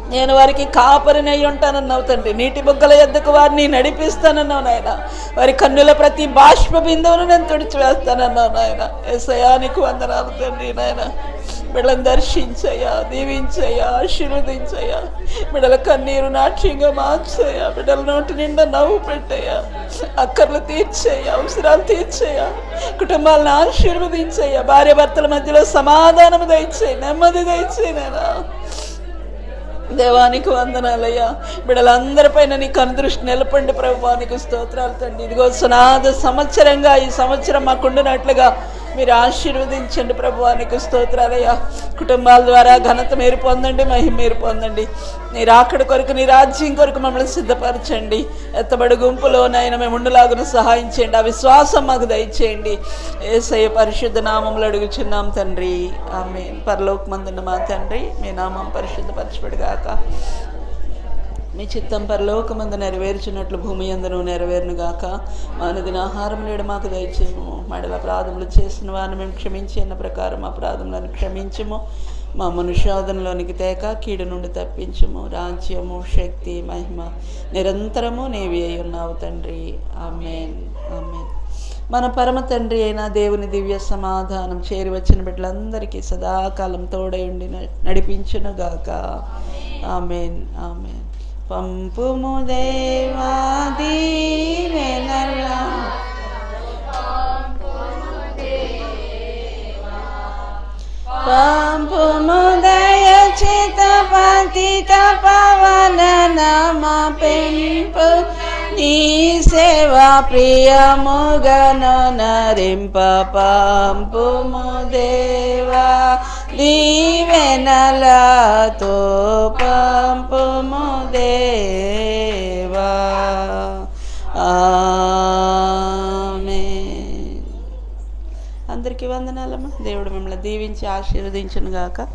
నేను వారికి కాపరినై ఉంటానన్నావు తండ్రి. నీటి బుగ్గల యొద్దకు వారిని నడిపిస్తానన్నావు నాయన. వారి కన్నుల ప్రతి బాష్ప బిందువును నేను తుడిచివేస్తానన్నావు నాయన. యేసయ్యా నీకు వందనాలు తండ్రి నాయన. బిడ్డలను దర్శించయ్యా, దీవించయ్యా, ఆశీర్వదించయ్యా. బిడ్డల కన్నీరు నాట్యంగా మార్చయ్యా. బిడ్డల నోటి నిండా నవ్వు పెట్టయ్యా. అక్కర్లు తీర్చయ్యా, అవసరాలు తీర్చయ్యా. కుటుంబాలను ఆశీర్వదించయ్యా. భార్య భర్తల మధ్యలో సమాధానం దయచేయి, నెమ్మది దయచేయి నాయనా. దేవానికి వందనాలయ్యా. బిడ్డలందరిపైన నీ కనుదృష్టి నిలపండి ప్రభువా. నీకు స్తోత్రాలు తండ్రి. ఇదిగో సునాద సంవత్సరంగా ఈ సంవత్సరం మాకుండినట్లుగా మీరు ఆశీర్వదించండి ప్రభువా. నీకు స్తోత్రాలయ్యా. కుటుంబాల ద్వారా ఘనత మీరు పొందండి, మహిమ మీరు పొందండి. నీ రాకడ కొరకు, నీ రాజ్యం కొరకు మమ్మల్ని సిద్ధపరచండి. ఎత్తబడి గుంపులోనైనా మేము ఉండలాగున సహాయం చేయండి. ఆ విశ్వాసం మాకు దయచేయండి. యేసయ్య పరిశుద్ధ నామములో అడుగుచున్నాం తండ్రి, ఆమేన్. పరలోకమందున్న మా తండ్రి, మీ నామం పరిశుద్ధపరచబడుగాక. మీ చిత్తం పరలోకమందు నెరవేర్చినట్లు భూమి యందును నెరవేరునుగాక. మా అనుదిన ఆహారం నేడు మాకు దయచేయము. మడల అపరాధములు చేసిన వారిని మేము క్షమించి అన్న ప్రకారం అపరాధములను క్షమించము. మా మనుష్యాధంలోనికి తేక కీడు నుండి తప్పించము. రాజ్యము, శక్తి, మహిమ నిరంతరము నీవి అయి ఉన్నావు తండ్రి, ఆమేన్, ఆమేన్. మన పరమ తండ్రి అయిన దేవుని దివ్య సమాధానం చేరి వచ్చిన బిడ్డలందరికీ సదాకాలం తోడై ఉండి నడిపించునుగాక. ఆమేన్, ఆమేన్. పంపుము దేవా దీవెనల పంపుము దయచిత పతిత పవన నమ పెంపు నీ సేవా ప్రియముగను నరింప పంపుము దేవా దీవెనలతో పంపుము దేవా. ఆమేన్. అందరికీ వందనాలమ్మా. దేవుడు మిమ్మల్ని దీవించి ఆశీర్వదించును గాక.